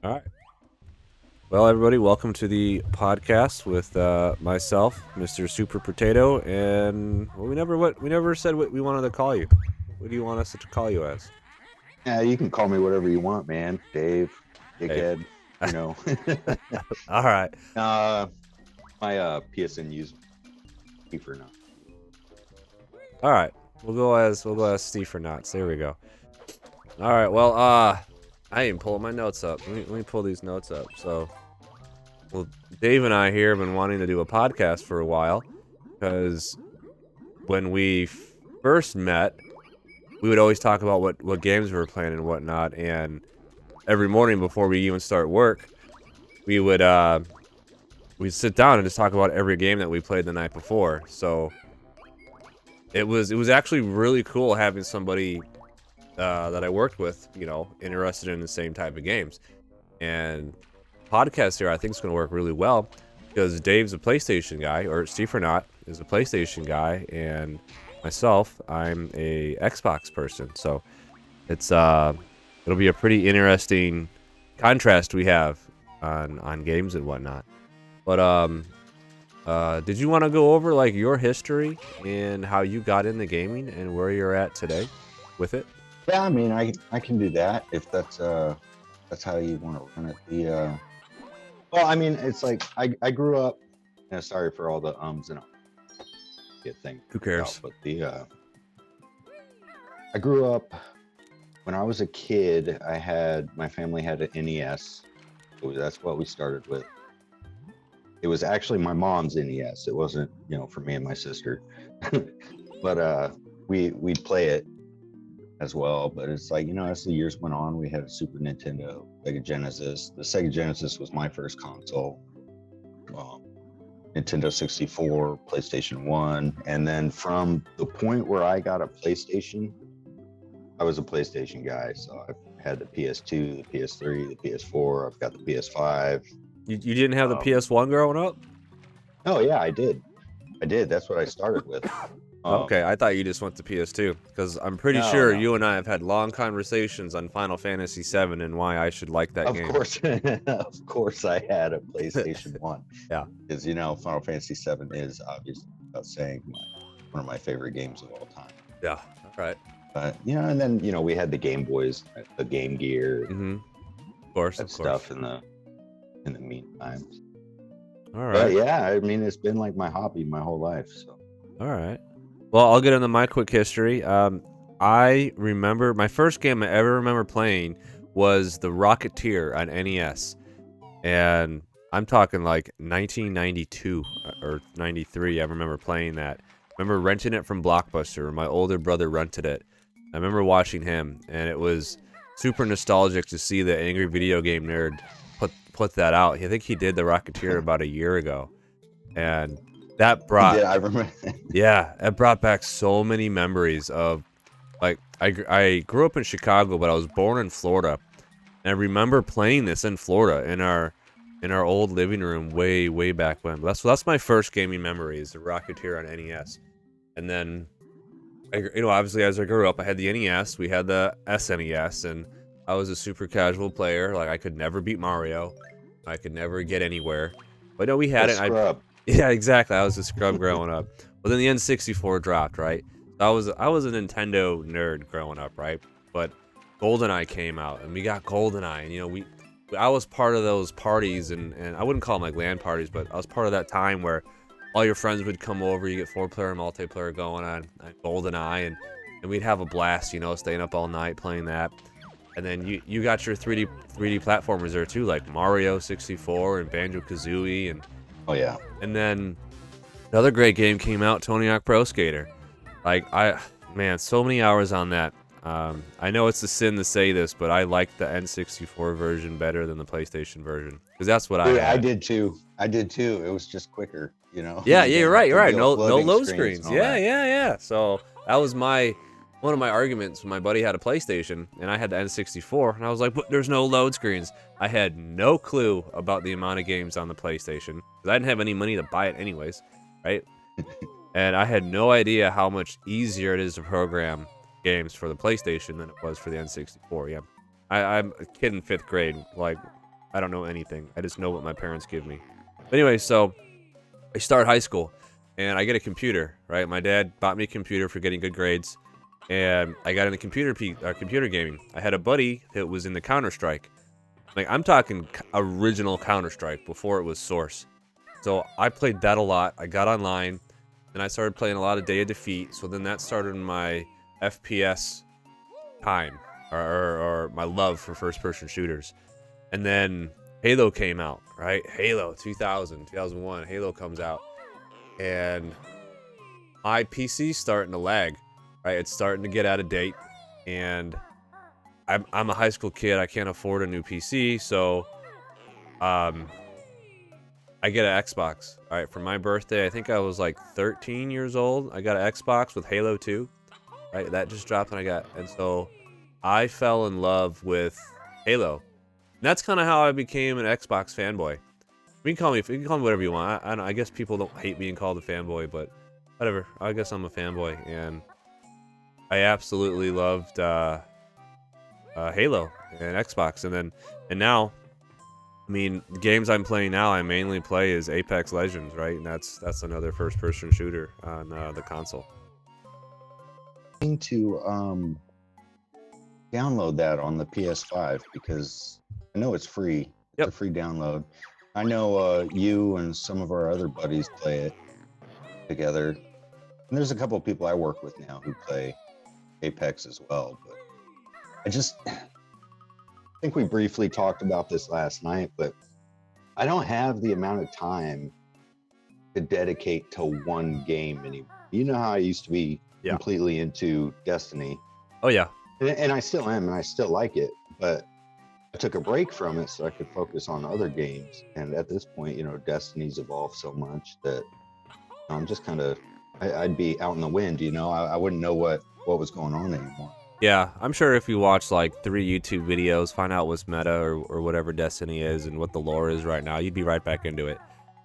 All right. Well, everybody, welcome to the podcast with myself, Mr. Super Potato, and we never said what we wanted to call you. What do you want us to call you as? Yeah, you can call me whatever you want, man. Dave, Dave. dickhead, you know. All right. uh, my PSN user for now. All right. We'll go as Steve for Knots. There we go. All right. Well, I ain't pulling my notes up. Let me pull these notes up. So, well, Dave and I here have been wanting to do a podcast for a while because when we first met, we would always talk about what games we were playing and whatnot. And every morning before we even start work, we would we'd sit down and just talk about every game that we played the night before. So it was actually really cool having somebody that I worked with, interested in the same type of games. And podcast here, I think, is going to work really well because Dave's a PlayStation guy, or Steve or not is a PlayStation guy, and myself, I'm a Xbox person. So it's it'll be a pretty interesting contrast we have on games and whatnot. But did you want to go over like your history and how you got into gaming and where you're at today with it? Yeah, I mean, I can do that if that's how you want to run it. Well, I mean, it's like I grew up. Sorry for all the ums and get thing. Who cares? But I grew up when I was a kid. My family had an NES. That's what we started with. It was actually my mom's NES. It wasn't, for me and my sister. But we'd play it as well. But it's like, as the years went on, we had a Super Nintendo, Sega Genesis. The Sega Genesis was my first console. Nintendo 64, PlayStation 1. And then from the point where I got a PlayStation, I was a PlayStation guy. So I've had the PS2, the PS3, the PS4. I've got the PS5. You didn't have the PS1 growing up? Oh yeah, I did. That's what I started with. Okay, I thought you just went to PS2 because I'm pretty sure you and I have had long conversations on Final Fantasy VII and why I should like that game. Of course, I had a PlayStation 1. Yeah, because Final Fantasy VII is obviously, without saying, one of my favorite games of all time. Yeah, right. But and then we had the Game Boys, the Game Gear, of course, stuff in the meantime. All right. But yeah, I mean, it's been like my hobby my whole life. So. All right. Well, I'll get into my quick history. I remember my first game I ever remember playing was the Rocketeer on NES, and I'm talking like 1992 or 93. I remember playing that. I remember renting it from Blockbuster. My older brother rented it. I remember watching him, and it was super nostalgic to see the angry video game nerd put that out. I think he did the Rocketeer about a year ago, and that brought I remember. Yeah, it brought back so many memories of like I grew up in Chicago, but I was born in Florida, and I remember playing this in Florida in our old living room way back when. That's my first gaming memory is the Rocketeer on NES, and then obviously as I grew up, I had the NES, we had the SNES, and I was a super casual player. Like I could never beat Mario, I could never get anywhere, but no, we had it. Yeah, exactly. I was a scrub growing up. But then the N64 dropped, right? I was a Nintendo nerd growing up, right? But GoldenEye came out, and we got GoldenEye, and I was part of those parties, and I wouldn't call them like LAN parties, but I was part of that time where all your friends would come over, you get 4-player multiplayer going on GoldenEye, and we'd have a blast, staying up all night playing that. And then you got your 3D platformers there too, like Mario 64 and Banjo-Kazooie, and Oh yeah. and then another great game came out, Tony Hawk Pro Skater. Like so many hours on that. I know it's a sin to say this, but I like the N64 version better than the PlayStation version because that's what I had. I did too. It was just quicker, Yeah, you're right. No load screens. Yeah. So that was one of my arguments when my buddy had a PlayStation and I had the N64, and I was like, but there's no load screens. I had no clue about the amount of games on the PlayStation because I didn't have any money to buy it anyways, right? And I had no idea how much easier it is to program games for the PlayStation than it was for the N64. Yeah, I'm a kid in 5th grade. Like I don't know anything. I just know what my parents give me. But anyway, so I start high school, and I get a computer, right? My dad bought me a computer for getting good grades, and I got into computer gaming. I had a buddy that was in the Counter-Strike. Like, I'm talking original Counter-Strike before it was Source. So I played that a lot. I got online, and I started playing a lot of Day of Defeat. So then that started my FPS time, or my love for first-person shooters. And then Halo came out, right? Halo 2000, 2001, Halo comes out. And my PC's starting to lag, right? It's starting to get out of date. And I'm a high school kid. I can't afford a new PC. So I get an Xbox, all right? For my birthday, I think I was like 13 years old. I got an Xbox with Halo 2, right? That just dropped and so I fell in love with Halo. And that's kind of how I became an Xbox fanboy. You can call me whatever you want. I guess people don't hate being called a fanboy, but whatever. I guess I'm a fanboy, and I absolutely loved Halo and Xbox, and now, I mean, the games I'm playing now, I mainly play is Apex Legends, right? And that's another first-person shooter on the console. I need to download that on the PS5 because I know it's free. It's a free download. I know you and some of our other buddies play it together. And there's a couple of people I work with now who play Apex as well. But I think we briefly talked about this last night, but I don't have the amount of time to dedicate to one game anymore. You know how I used to be completely into Destiny. Oh, yeah. And I still am, and I still like it. But I took a break from it so I could focus on other games. And at this point, Destiny's evolved so much that I'm just kind of, I'd be out in the wind, I wouldn't know what was going on anymore. Yeah, I'm sure if you watch like 3 YouTube videos, find out what's meta or whatever Destiny is and what the lore is right now, you'd be right back into it.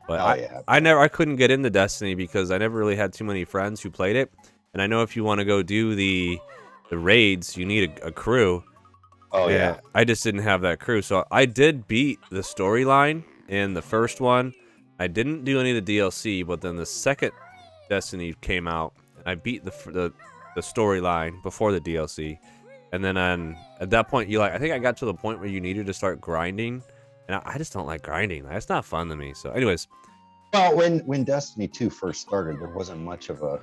But I couldn't get into Destiny because I never really had too many friends who played it. And I know if you want to go do the raids, you need a crew. Oh, yeah. I just didn't have that crew. So I did beat the storyline in the first one. I didn't do any of the DLC, but then the second Destiny came out, and I beat the storyline before the DLC. And then at that point, I think I got to the point where you needed to start grinding. And I just don't like grinding. That's not fun to me. So anyways. Well, when Destiny 2 first started, there wasn't much of a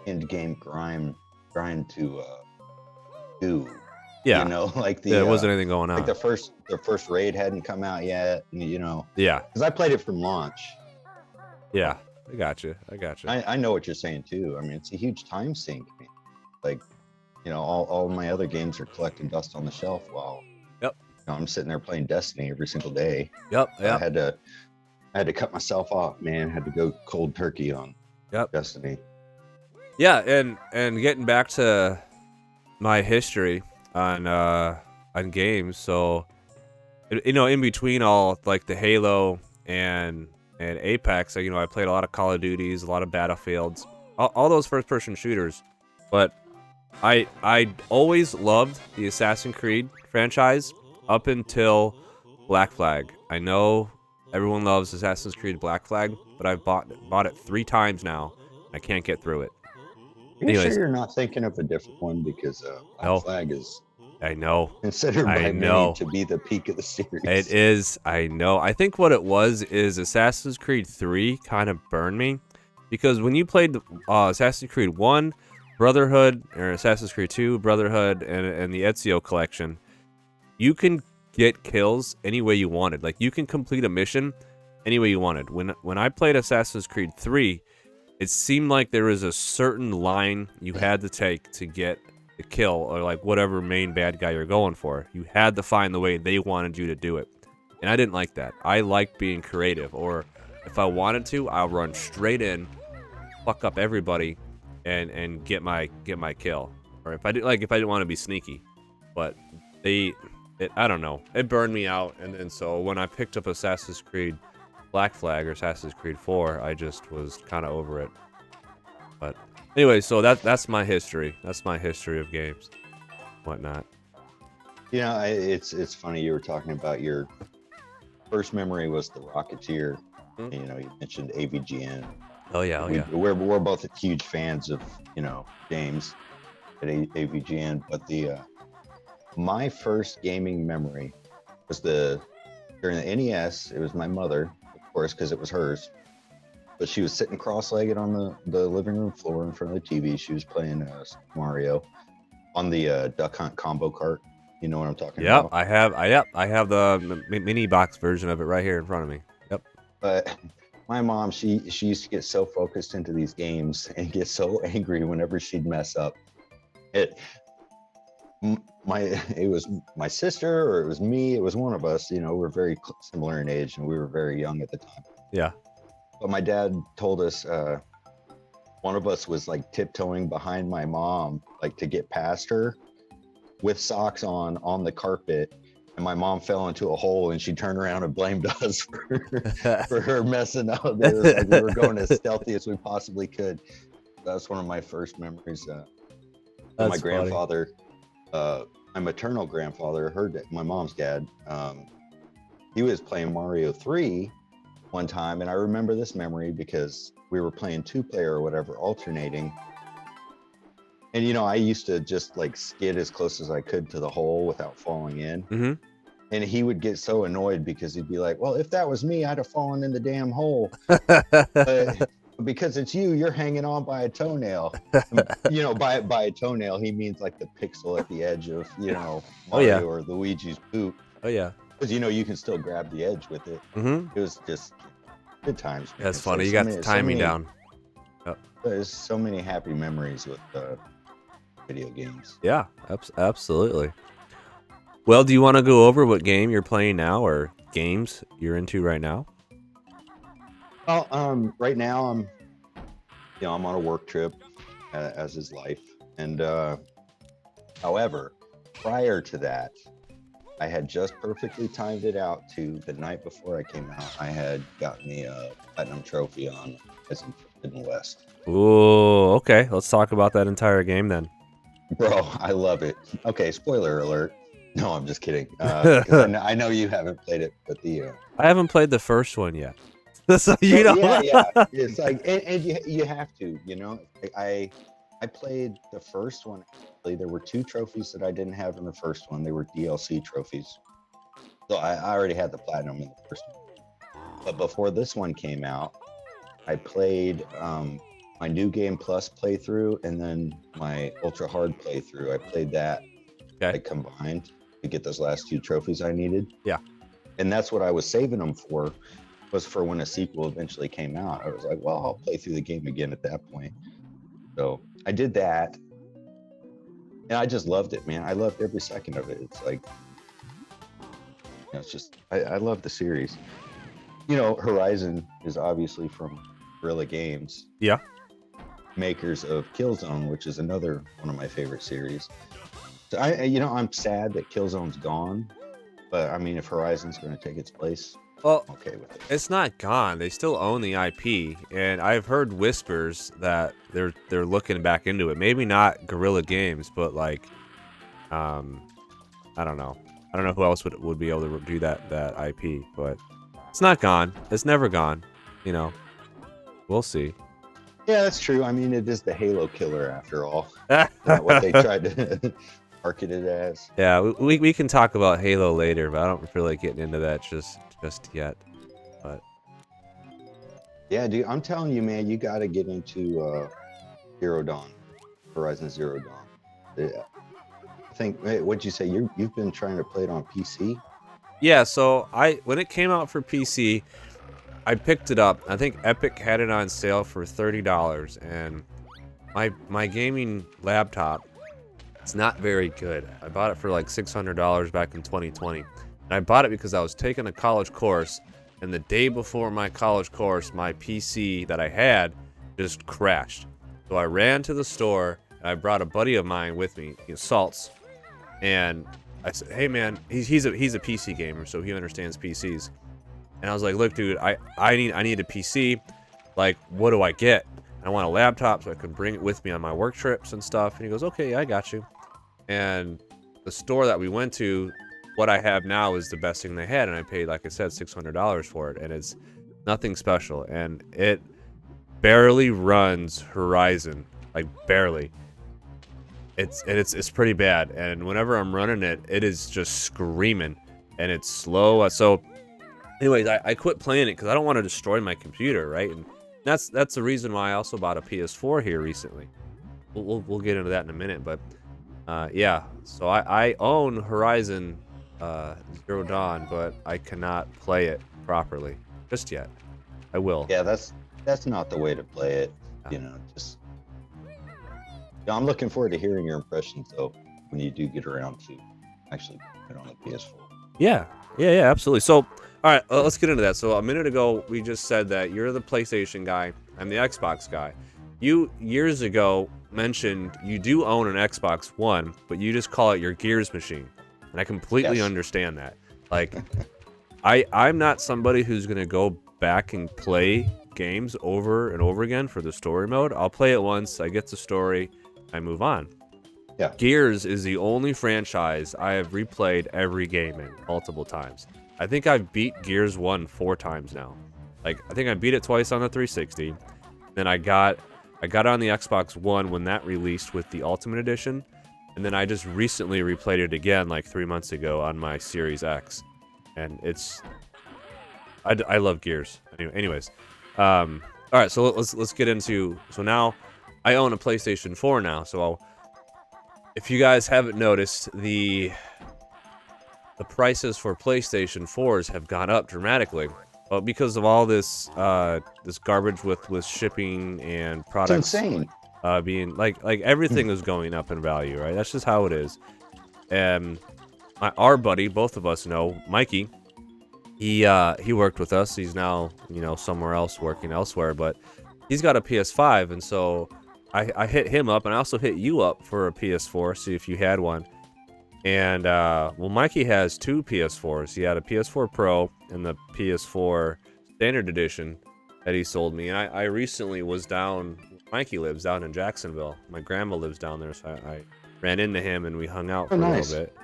end-game grind to do. Yeah, there wasn't anything going on. Like the first raid hadn't come out yet, Yeah, because I played it from launch. Yeah, I got you. I know what you're saying too. I mean, it's a huge time sink. Like, all my other games are collecting dust on the shelf while I'm sitting there playing Destiny every single day. Yeah. I had to cut myself off, man. I had to go cold turkey on Destiny. Yeah, and getting back to my history on games, so in between all like the Halo and Apex, I played a lot of Call of Duties, a lot of Battlefields, all those first-person shooters. But I always loved the Assassin's Creed franchise up until Black Flag. I know everyone loves Assassin's Creed Black Flag, but I've bought it 3 times now. I can't get through it. Are you sure you're not thinking of a different one? Because Black Flag is, I know, considered by many to be the peak of the series. It is, I know. I think what it was is Assassin's Creed 3 kind of burned me, because when you played Assassin's Creed 1, Brotherhood, or Assassin's Creed 2, Brotherhood, and the Ezio collection, you can get kills any way you wanted. Like, you can complete a mission any way you wanted. When I played Assassin's Creed 3, it seemed like there was a certain line you had to take to get the kill, or like whatever main bad guy you're going for. You had to find the way they wanted you to do it. And I didn't like that. I liked being creative, or if I wanted to, I'll run straight in, fuck up everybody, and get my kill. Or if I didn't want to be sneaky. But I don't know. It burned me out, and then so when I picked up Assassin's Creed Black Flag or Assassin's Creed 4, I just was kind of over it. But anyway, so that's my history. That's my history of games, whatnot. It's funny you were talking about your first memory was the Rocketeer. Hmm. You know, you mentioned AVGN. Oh yeah, oh yeah. We're both huge fans of, you know, James at AVGN. But my first gaming memory was during the NES. It was my mother, of course, because it was hers. But she was sitting cross-legged on the living room floor in front of the TV. She was playing Mario on the Duck Hunt combo cart. You know what I'm talking Yep, about? I have the mini box version of it right here in front of me. Yep. But my mom, she used to get so focused into these games and get so angry whenever she'd mess up. It was my sister or it was me. It was one of us. You know, we're very similar in age and we were very young at the time. Yeah. But my dad told us one of us was like tiptoeing behind my mom, like to get past her with socks on the carpet. And my mom fell into a hole and she turned around and blamed us for her messing up. It was like we were going as stealthy as we possibly could. That's one of my first memories. My grandfather, my maternal grandfather, my mom's dad, he was playing Mario 3 one time. And I remember this memory because we were playing 2-player or whatever, alternating. And, you know, I used to just like skid as close as I could to the hole without falling in. Mm-hmm. And he would get so annoyed because he'd be like, well, if that was me, I'd have fallen in the damn hole. But because it's you, you're hanging on by a toenail. You know, by a toenail, he means like the pixel at the edge of, you know, Mario or Luigi's boot. Oh, yeah. Because, you know, you can still grab the edge with it. Mm-hmm. It was just good times. Man. That's funny. You got the timing down. Yep. There's so many happy memories with video games. Yeah, absolutely. Well, do you want to go over what game you're playing now or games you're into right now? Well, right now I'm on a work trip, as is life. And however, prior to that, I had just perfectly timed it out to the night before I came out. I had gotten me a platinum trophy on Horizon Forbidden West. Ooh, okay. Let's talk about that entire game then. Bro, I love it. Okay, spoiler alert. No, I'm just kidding. I know you haven't played it, but I haven't played the first one yet. So you know. Yeah. It's like, and you have to, you know. I played the first one. Actually, there were 2 trophies that I didn't have in the first one. They were DLC trophies. So I already had the platinum in the first one. But before this one came out, I played my New Game Plus playthrough and then my Ultra Hard playthrough. I played that like combined to get those last 2 trophies I needed. Yeah. And that's what I was saving them for, was for when a sequel eventually came out. I was like, well, I'll play through the game again at that point. So I did that. And I just loved it, man. I loved every second of it. It's like, you know, it's just, I love the series. You know, Horizon is obviously from Guerrilla Games. Yeah. Makers of Killzone, which is another one of my favorite series. So I'm sad that Killzone's gone, but I mean, if Horizon's going to take its place, well, I'm okay with it. It's not gone. They still own the IP, and I've heard whispers that they're looking back into it. Maybe not Guerrilla Games, but like, I don't know. I don't know who else would be able to do that IP, but it's not gone. It's never gone. You know, we'll see. Yeah, that's true. I mean, it is the Halo killer after all. Not what they tried to market it as. Yeah, we can talk about Halo later, but I don't feel like getting into that just yet. But yeah, dude, I'm telling you, man, you got to get into Zero Dawn, Horizon Zero Dawn. Yeah. I think, what'd you say? You've been trying to play it on PC? Yeah, so when it came out for PC, I picked it up. I think Epic had it on sale for $30, and my gaming laptop, it's not very good. I bought it for like $600 back in 2020. And I bought it because I was taking a college course, and the day before my college course, my PC that I had just crashed. So I ran to the store, and I brought a buddy of mine with me, Salts, and I said, "Hey man, he's a PC gamer, so he understands PCs." And I was like, "Look, dude, I need a PC. Like, what do I get? I want a laptop so I can bring it with me on my work trips and stuff." And he goes, "Okay, I got you." And the store that we went to, what I have now is the best thing they had, and I paid, like I said, $600 for it, and it's nothing special, and it barely runs Horizon, like barely. It's pretty bad, and whenever I'm running it, it is just screaming, and it's slow. So, anyways, I quit playing it because I don't want to destroy my computer, right? And that's the reason why I also bought a PS4 here recently. We'll get into that in a minute, but yeah. So I own Horizon Zero Dawn, but I cannot play it properly just yet. I will. Yeah, that's not the way to play it. You know, just. Yeah, I'm looking forward to hearing your impressions though when you do get around to actually put it on the PS4. Yeah, absolutely. So, all right, let's get into that. So a minute ago, we just said that you're the PlayStation guy. I'm the Xbox guy. You years ago mentioned you do own an Xbox One, but you just call it your Gears machine, and I completely understand that. Like, I'm not somebody who's gonna go back and play games over and over again for the story mode. I'll play it once, I get the story, I move on. Yeah. Gears is the only franchise I have replayed every game in multiple times. I think I've beat Gears 1 4 times now. Like, I think I beat it twice on the 360. Then I got it on the Xbox One when that released with the Ultimate Edition. And then I just recently replayed it again like 3 months ago on my Series X. And it's... I love Gears. Anyways. All right, so let's get into... So now, I own a PlayStation 4 now, so if you guys haven't noticed, the prices for PlayStation 4s have gone up dramatically. Well, because of all this this garbage with shipping and products. It's insane. Being like everything is going up in value, right? That's just how it is. And our buddy, both of us know, Mikey, he worked with us. He's now, somewhere else working elsewhere, but he's got a PS5, and so I hit him up, and I also hit you up for a PS4, see if you had one. And, well, Mikey has two PS4s. He had a PS4 Pro and the PS4 Standard Edition that he sold me. And I recently was down, Mikey lives down in Jacksonville. My grandma lives down there, so I ran into him, and we hung out for a little bit.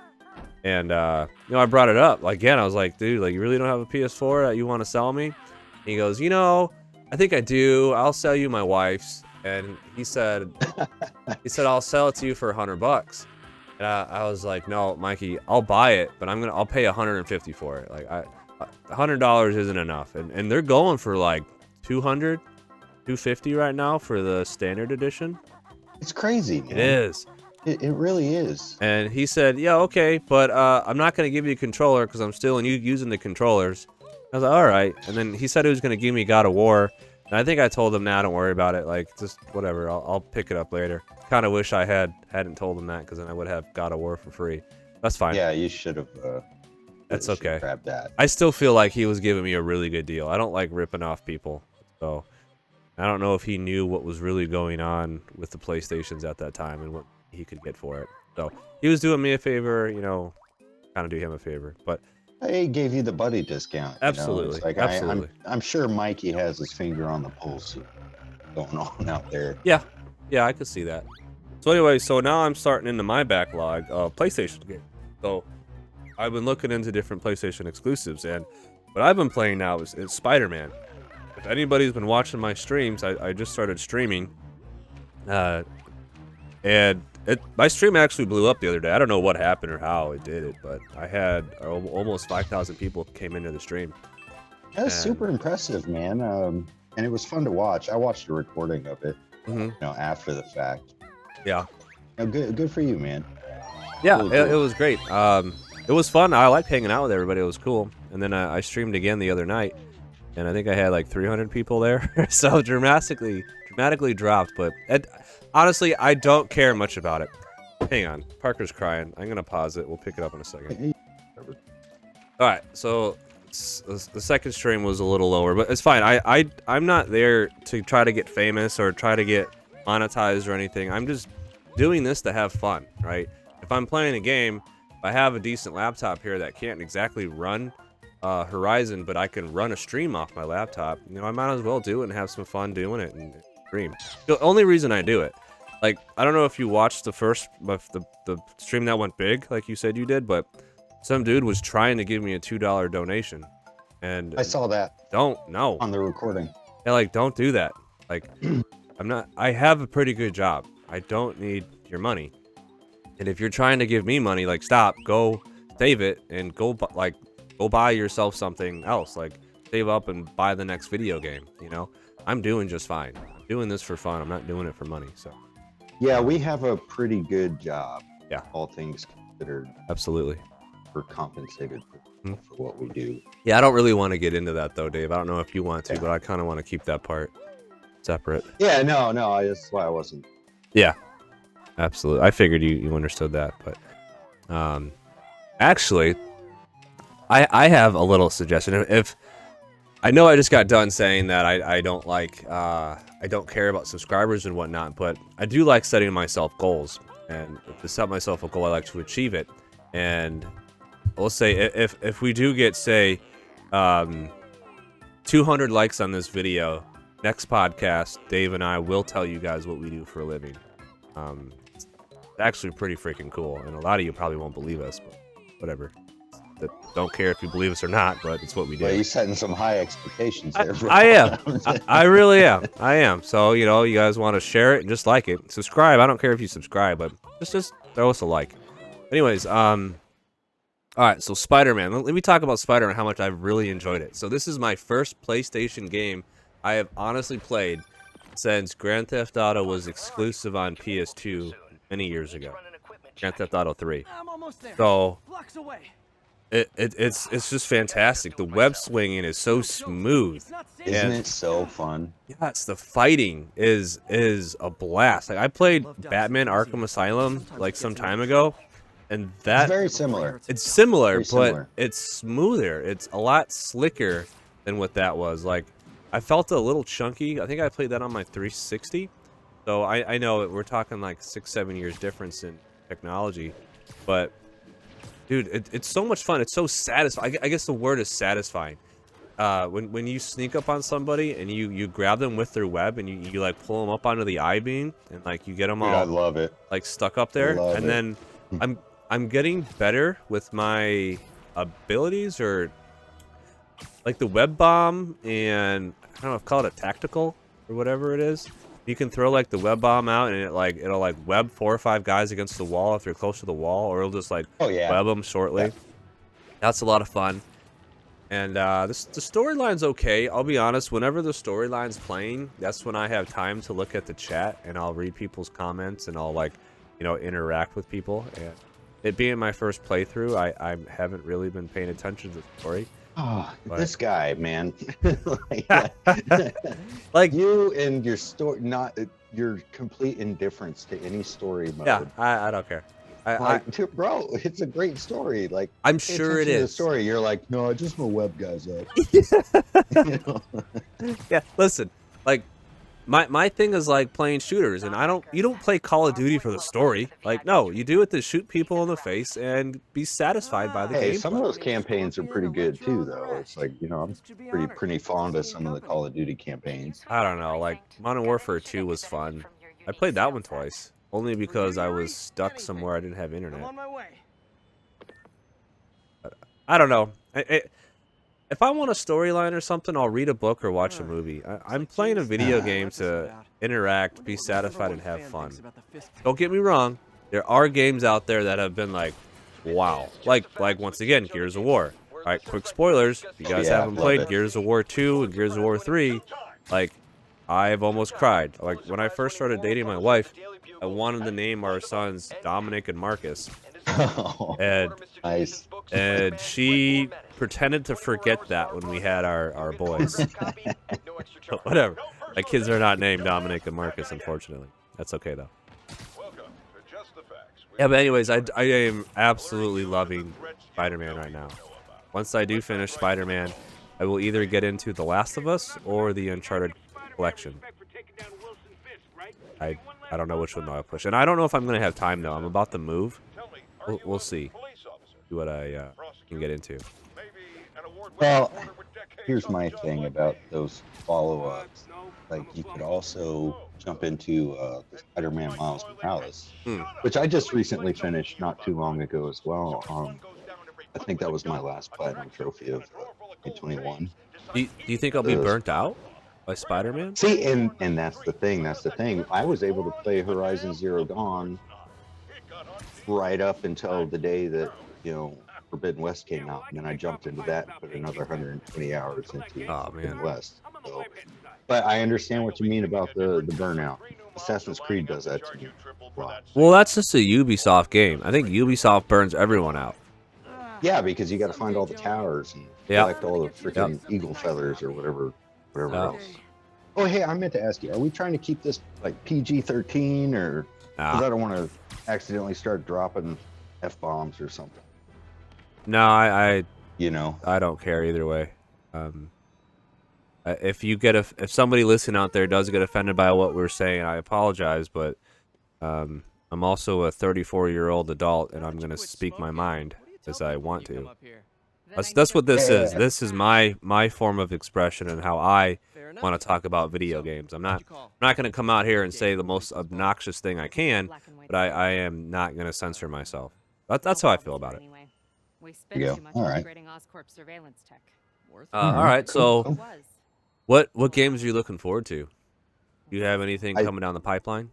And, I brought it up. Again, I was like, dude, like, you really don't have a PS4 that you want to sell me? And he goes, I think I do. I'll sell you my wife's. And he said, I'll sell it to you for $100. And I was like, no, Mikey, I'll buy it, but I'll pay $150 for it. Like, $100 isn't enough. And they're going for like $200, $250 right now for the Standard Edition. It's crazy, man. It is. It really is. And he said, yeah, okay, but I'm not going to give you a controller because I'm still using the controllers. I was like, all right. And then he said he was going to give me God of War. And I think I told him, nah, don't worry about it. Like, just whatever. I'll pick it up later. Kind of wish I hadn't told him that, because then I would have God of War for free. That's fine. Yeah, you should have. That's okay. Grab that. I still feel like he was giving me a really good deal. I don't like ripping off people, so I don't know if he knew what was really going on with the PlayStations at that time and what he could get for it. So he was doing me a favor, kind of do him a favor, but. He gave you the buddy discount. Absolutely. Like, absolutely. I'm sure Mikey has his finger on the pulse going on out there. Yeah, I could see that. So anyway, now I'm starting into my backlog of PlayStation games. So I've been looking into different PlayStation exclusives, and what I've been playing now is SpiderMan. If anybody's been watching my streams, I just started streaming, and my stream actually blew up the other day. I don't know what happened or how it did it, but I had almost 5,000 people came into the stream. That's super impressive, man. And it was fun to watch. I watched a recording of it, after the fact. Yeah. Good for you, man. Yeah, really it was great. It was fun. I liked hanging out with everybody. It was cool. And then I streamed again the other night, and I think I had like 300 people there. So dramatically dropped, but honestly, I don't care much about it. Hang on, Parker's crying. I'm gonna pause it. We'll pick it up in a second. All right, so the second stream was a little lower, but it's fine. I'm not there to try to get famous or try to get monetized or anything. I'm just doing this to have fun, right? If I'm playing a game, if I have a decent laptop here that can't exactly run Horizon, but I can run a stream off my laptop, I might as well do it and have some fun doing it and stream. The only reason I do it, like, I don't know if you watched the first the stream that went big, like you said you did, but some dude was trying to give me a $2 donation, and I saw that no. on the recording. Yeah, like, don't do that. Like, I have a pretty good job. I don't need your money. And if you're trying to give me money, like, stop, go save it and go buy yourself something else. Like, save up and buy the next video game, you know? I'm doing just fine. I'm doing this for fun. I'm not doing it for money, so. Yeah, we have a pretty good job. Yeah. All things considered. Absolutely. We're compensated for what we do. Yeah, I don't really want to get into that, though, Dave. I don't know if you want to, but I kind of want to keep that part separate. Yeah, no, that's why I wasn't. Yeah, absolutely. I figured you understood that, but actually, I have a little suggestion. If I know I just got done saying that I don't care about subscribers and whatnot, but I do like setting myself goals, and to set myself a goal, I like to achieve it. And we'll say if we do get, say, 200 likes on this video, next podcast, Dave and I will tell you guys what we do for a living. It's actually pretty freaking cool, and a lot of you probably won't believe us, but whatever. Don't care if you believe us or not, but it's what we do. Well, you're setting some high expectations there. I am. I really am. I am. So, you know, you guys want to share it and just like it. Subscribe. I don't care if you subscribe, but just throw us a like. Anyways, all right, so Spider-Man. Let me talk about Spider-Man, how much I've really enjoyed it. So this is my first PlayStation game I have honestly played since Grand Theft Auto was exclusive on PS2 many years ago. Grand Theft Auto 3. So it's just fantastic. The web swinging is so smooth. Isn't it so fun? Yes, the fighting is a blast. Like, I played Batman Arkham Asylum like some time ago, and It's very similar. it's similar, Very similar. but it's smoother. It's a lot slicker than what that was. Like, I felt a little chunky. I think I played that on my 360. So I know we're talking like 6-7 years difference in technology, but dude, it's so much fun. It's so satisfying. I guess the word is satisfying. When you sneak up on somebody and you grab them with their web and you like pull them up onto the I-beam and like you get them all Dude, I love it. like stuck up there, and then I'm getting better with my abilities, or like the web bomb, and I don't know if call it a tactical or whatever it is. You can throw like the web bomb out and it'll like web 4 or 5 guys against the wall if you're close to the wall, or it'll just like web them shortly. Yeah. That's a lot of fun. And the storyline's okay. I'll be honest, whenever the storyline's playing, that's when I have time to look at the chat and I'll read people's comments and I'll like, you know, interact with people. And it being my first playthrough, I haven't really been paying attention to the story. Oh, this guy, man. like you and your story, not your complete indifference to any story mode. Yeah, I don't care. Bro, it's a great story. Like, I'm sure it is. The story, you're like, no, I just want web guys up. You know? Yeah, listen, like my thing is like playing shooters, and you don't play Call of Duty for the story. Like, no, you do it to shoot people in the face and be satisfied by the game. Some of those campaigns are pretty good too, though. It's like, you know, I'm pretty fond of some of the Call of Duty campaigns. I don't know, like Modern Warfare 2 was fun. I played that one twice, only because I was stuck somewhere I didn't have internet. I don't know. If I want a storyline or something, I'll read a book or watch a movie. I'm playing a video game to interact, be satisfied, and have fun. Don't get me wrong. There are games out there that have been like, wow. Like once again, Gears of War. All right, quick spoilers. If you guys haven't played Gears of War 2 and Gears of War 3, like, I've almost cried. Like, when I first started dating my wife, I wanted to name our sons Dominic and Marcus. And nice. And she pretended to forget that when we had our boys. Whatever. My kids are not named Dominic and Marcus, unfortunately. That's okay, though. Yeah, but anyways, I am absolutely loving Spider-Man right now. Once I do finish Spider-Man, I will either get into The Last of Us or the Uncharted collection. I don't know which one I'll push. And I don't know if I'm going to have time, though. I'm about to move. We'll see what I can get into. Well, here's my thing about those follow-ups. Like, you could also jump into the Spider-Man Miles Morales, which I just recently finished not too long ago as well. I think that was my last platinum trophy of 2021. Do you think I'll be burnt out by Spider-Man? See, and that's the thing. That's the thing. I was able to play Horizon Zero Dawn right up until the day that Forbidden West came out, and then I jumped into that and put another 120 hours into Forbidden West. So, but I understand what you mean about the burnout. Assassin's Creed does that to me a lot. Well, that's just a Ubisoft game. I think Ubisoft burns everyone out. Yeah, because you got to find all the towers and collect all the freaking eagle feathers or whatever else. Oh, hey, I meant to ask you, are we trying to keep this like PG-13 or? Because I don't want to accidentally start dropping F-bombs or something. No, I don't care either way. If somebody listening out there does get offended by what we're saying, I apologize, but I'm also a 34-year-old adult, and I'm going to speak my mind as I want to. That's what this is. This is my form of expression and how I want to talk about video games. I'm not going to come out here and say the most obnoxious thing I can, but I am not going to censor myself. That's how I feel about it. Yeah. All right. All right. So, what games are you looking forward to? Do you have anything coming down the pipeline?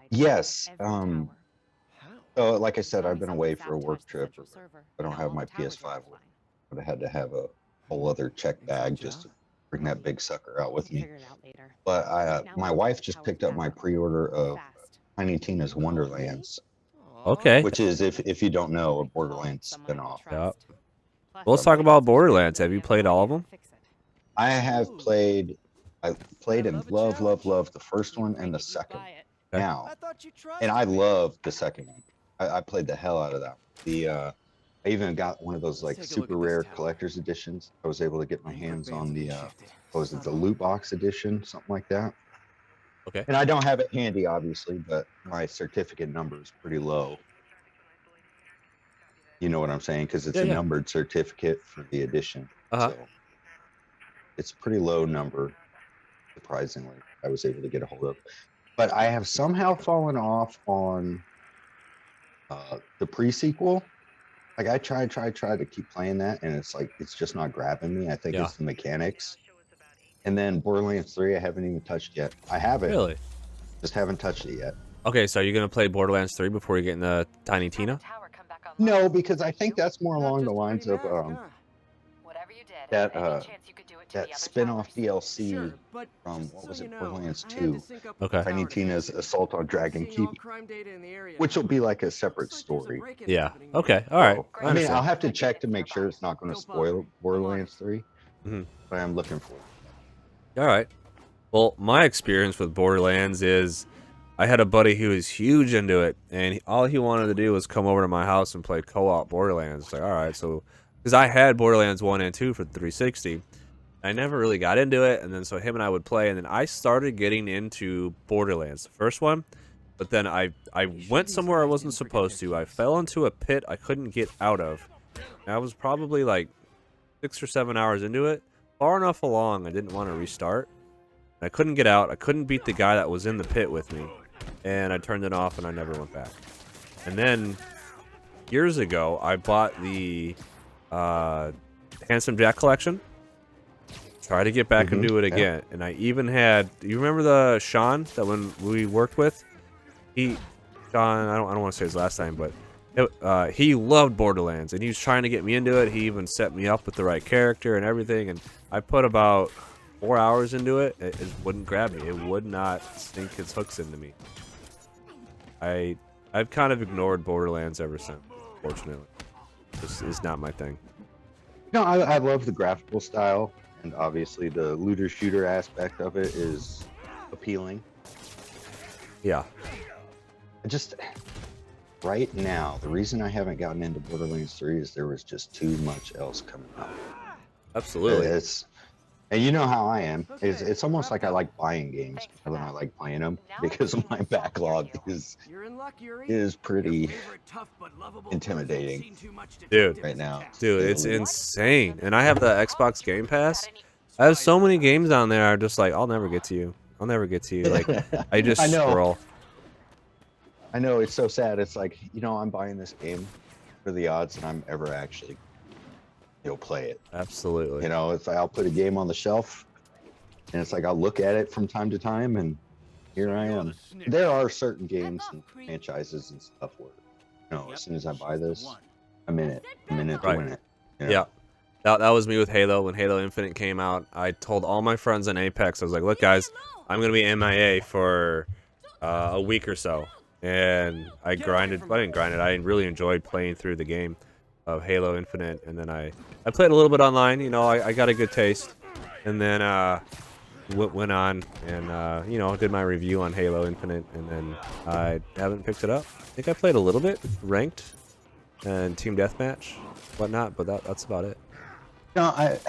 Yes. So, like I said, I've been away for a work trip. I don't have my PS5 with me, but I had to have a whole other check bag just to bring that big sucker out with me. But my wife just picked up my pre-order of Tiny Tina's Wonderlands. Okay. Which is, if you don't know, a Borderlands spinoff. Yep. Well, let's talk about Borderlands. Have you played all of them? I have played. I played and love the first one and the second. Now, and I love the second one. I played the hell out of that. I even got one of those like super rare collector's editions. I was able to get my hands on the the loot box edition, something like that. Okay. And I don't have it handy, obviously, but my certificate number is pretty low. You know what I'm saying? Because it's a numbered certificate for the edition. So it's a pretty low number, surprisingly. I was able to get a hold of. But I have somehow fallen off on the pre-sequel. Like I tried to keep playing that, and it's just not grabbing me. I think it's the mechanics. And then Borderlands 3, I haven't even touched yet. I have it. Really? Just haven't touched it yet. Okay, so are you going to play Borderlands 3 before you get into Tiny Tina? No, because I think that's more along the lines of that spin-off DLC from, what was it, Borderlands 2. Okay. Tiny Tina's Assault on Dragon Keep, which will be like a separate story. Yeah. Okay. All right. So, I mean, I'll have to check to make sure it's not going to spoil Borderlands 3, but I'm looking for it. All right. Well, my experience with Borderlands is I had a buddy who was huge into it, and all he wanted to do was come over to my house and play co-op Borderlands. It's like, all right, so because I had Borderlands 1 and 2 for 360, I never really got into it, and then so him and I would play, and then I started getting into Borderlands, the first one, but then I went somewhere I wasn't supposed to. I fell into a pit I couldn't get out of. And I was probably like 6 or 7 hours into it. Far enough along, I didn't want to restart. I couldn't get out. I couldn't beat the guy that was in the pit with me. And I turned it off, and I never went back. And then, years ago, I bought the Handsome Jack collection. Tried to get back and do it again. And I even had... You remember the Sean that when we worked with? Sean, I don't want to say his last name, but... he loved Borderlands, and he was trying to get me into it. He even set me up with the right character and everything, and I put about 4 hours into it. It wouldn't grab me. It would not sink its hooks into me. I've kind of ignored Borderlands ever since, fortunately. This is not my thing. No, I love the graphical style, and obviously the looter-shooter aspect of it is appealing. Yeah. Right now, the reason I haven't gotten into Borderlands 3 is there was just too much else coming out. Absolutely. And you know how I am. It's almost like I like buying games more than I like playing them because my backlog is pretty intimidating. Dude, right now. Dude, it's insane. And I have the Xbox Game Pass. I have so many games on there. I'm just like, I'll never get to you. I'll never get to you. Like, I just scroll. I know, it's so sad. It's like, I'm buying this game for the odds that I'm ever actually play it. Absolutely. You know, if I'll put a game on the shelf, and it's like I'll look at it from time to time, and here I am. There are certain games and franchises and stuff where, as soon as I buy this, I'm in it. I'm in it to win it. You know? Yeah. That was me with Halo. When Halo Infinite came out, I told all my friends on Apex, I was like, look, guys, I'm going to be MIA for a week or so. And I grinded. I didn't grind it. I really enjoyed playing through the game of Halo Infinite. And then I played a little bit online. You know, I got a good taste. And then went on and, did my review on Halo Infinite. And then I haven't picked it up. I think I played a little bit, ranked, and Team Deathmatch, whatnot. But that's about it. No, I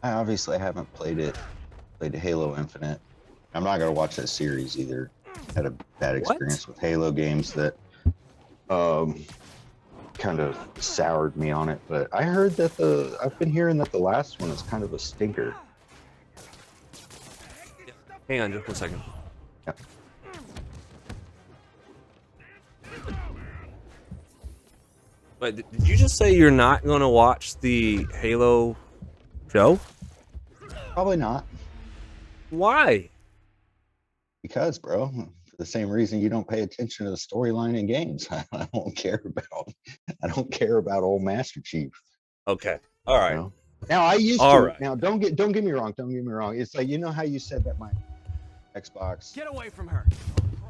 obviously haven't played Halo Infinite. I'm not gonna watch that series either. Had a bad experience with Halo games that kind of soured me on it. But I heard that I've been hearing that the last one is kind of a stinker. Hang on just 1 second. Yep. But did you just say you're not gonna watch the Halo show? Probably not. Why? Because, bro, for the same reason you don't pay attention to the storyline in games. I don't care about old Master Chief. Okay. All right. You know? Now I used All to. right. Now don't get me wrong. Don't get me wrong. It's like, you know how you said that my Xbox. Get away from her.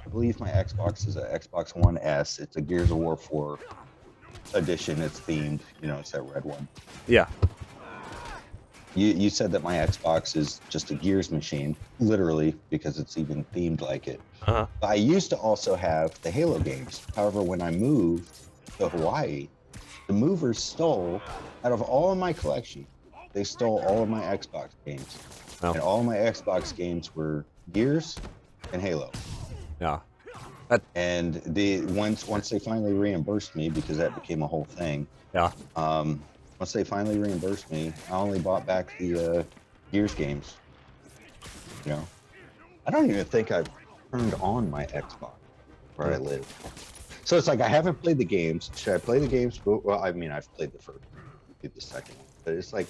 I believe my Xbox is a Xbox One S. It's a Gears of War 4 edition. It's themed. You know, it's that red one. Yeah. You said that my Xbox is just a Gears machine, literally, because it's even themed like it. Uh-huh. But I used to also have the Halo games. However, when I moved to Hawaii, the movers stole, out of all of my collection, they stole all of my Xbox games. Oh. And all of my Xbox games were Gears and Halo. Yeah. And once they finally reimbursed me, because that became a whole thing. Yeah. Once they finally reimbursed me, I only bought back the Gears games. You know, I don't even think I've turned on my Xbox where I live. So it's like I haven't played the games. Should I play the games? Well, I mean, I've played the first, played the second, but it's like,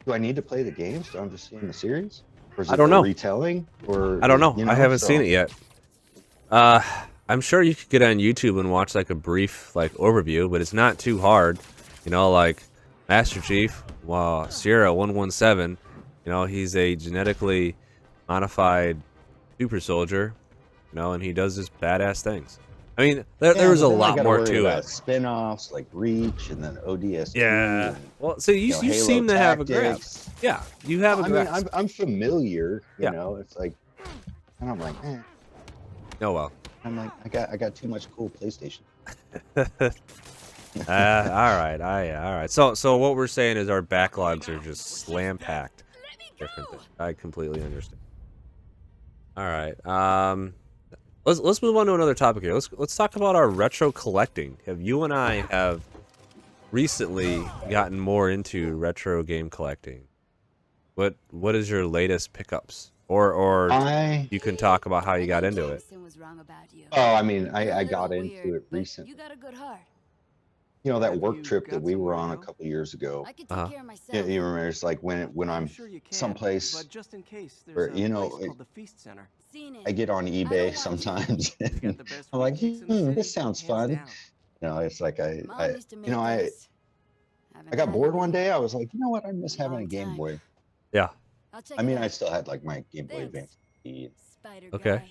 do I need to play the games? So I'm just seeing the series, or is it I don't know. retelling? Or I don't know. You know I haven't so, seen it yet. I'm sure you could get on YouTube and watch like a brief overview, but it's not too hard. You know, like Master Chief, Sierra 117. You know, he's a genetically modified super soldier. You know, and he does just badass things. I mean, there was a lot more to it. Spin-offs like Reach and then ODS. Yeah. Well, so you Halo seem to have a grasp. Yeah, you have a grasp. I mean, I'm familiar. You know, it's like, and I'm like, oh well. I'm like, I got too much cool PlayStation. All right. All right. So what we're saying is our backlogs are just slam packed. Different thing. I completely understand. All right. Let's move on to another topic here. Let's talk about our retro collecting. You and I have recently gotten more into retro game collecting. What is your latest pickups? Or you can talk about how you got into it. Oh, I mean, I got into it recently. You got a good heart. You know, that work trip that we were on a couple years ago. I can take care of myself. Yeah, you remember? It's like when I'm someplace but just in case, there's where, a you know, place called the Feast Center. I get on eBay sometimes. I'm like, this sounds fun. You know, it's like I got bored one day. I was like, you know what? I miss having a Game Boy. Yeah. I mean, I still had like my Game Boy Advance. Okay. I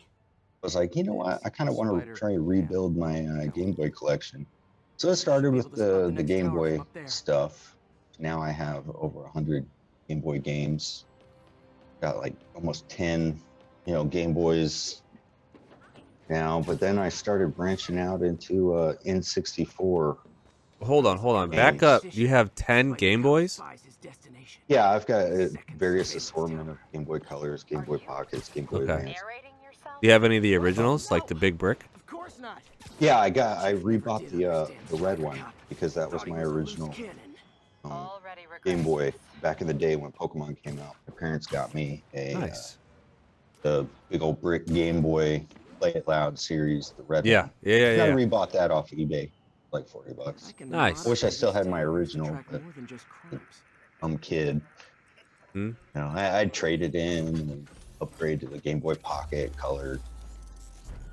was like, you know what? I kind of want to try and rebuild my Game Boy collection. So it started with the Game Boy stuff. Now I have over 100 Game Boy games. Got like almost 10, Game Boys now. But then I started branching out into N64. Hold on. Back up. You have 10 Game Boys? Yeah, I've got various assortment of Game Boy Colors, Game Boy Pockets, Game Boy Advance. Do you have any of the originals, like the big brick? Of course not. Yeah, I rebought the red one because that was my original Game Boy back in the day when Pokemon came out. My parents got me the big old brick Game Boy Play It Loud series, the red one. Yeah. I rebought that off eBay. like $40. I can Nice. I wish I modify still these had my data to original, track but more than just crimes. I'm kid. Hmm? You know, I'd trade it in and upgrade to the Game Boy Pocket, color,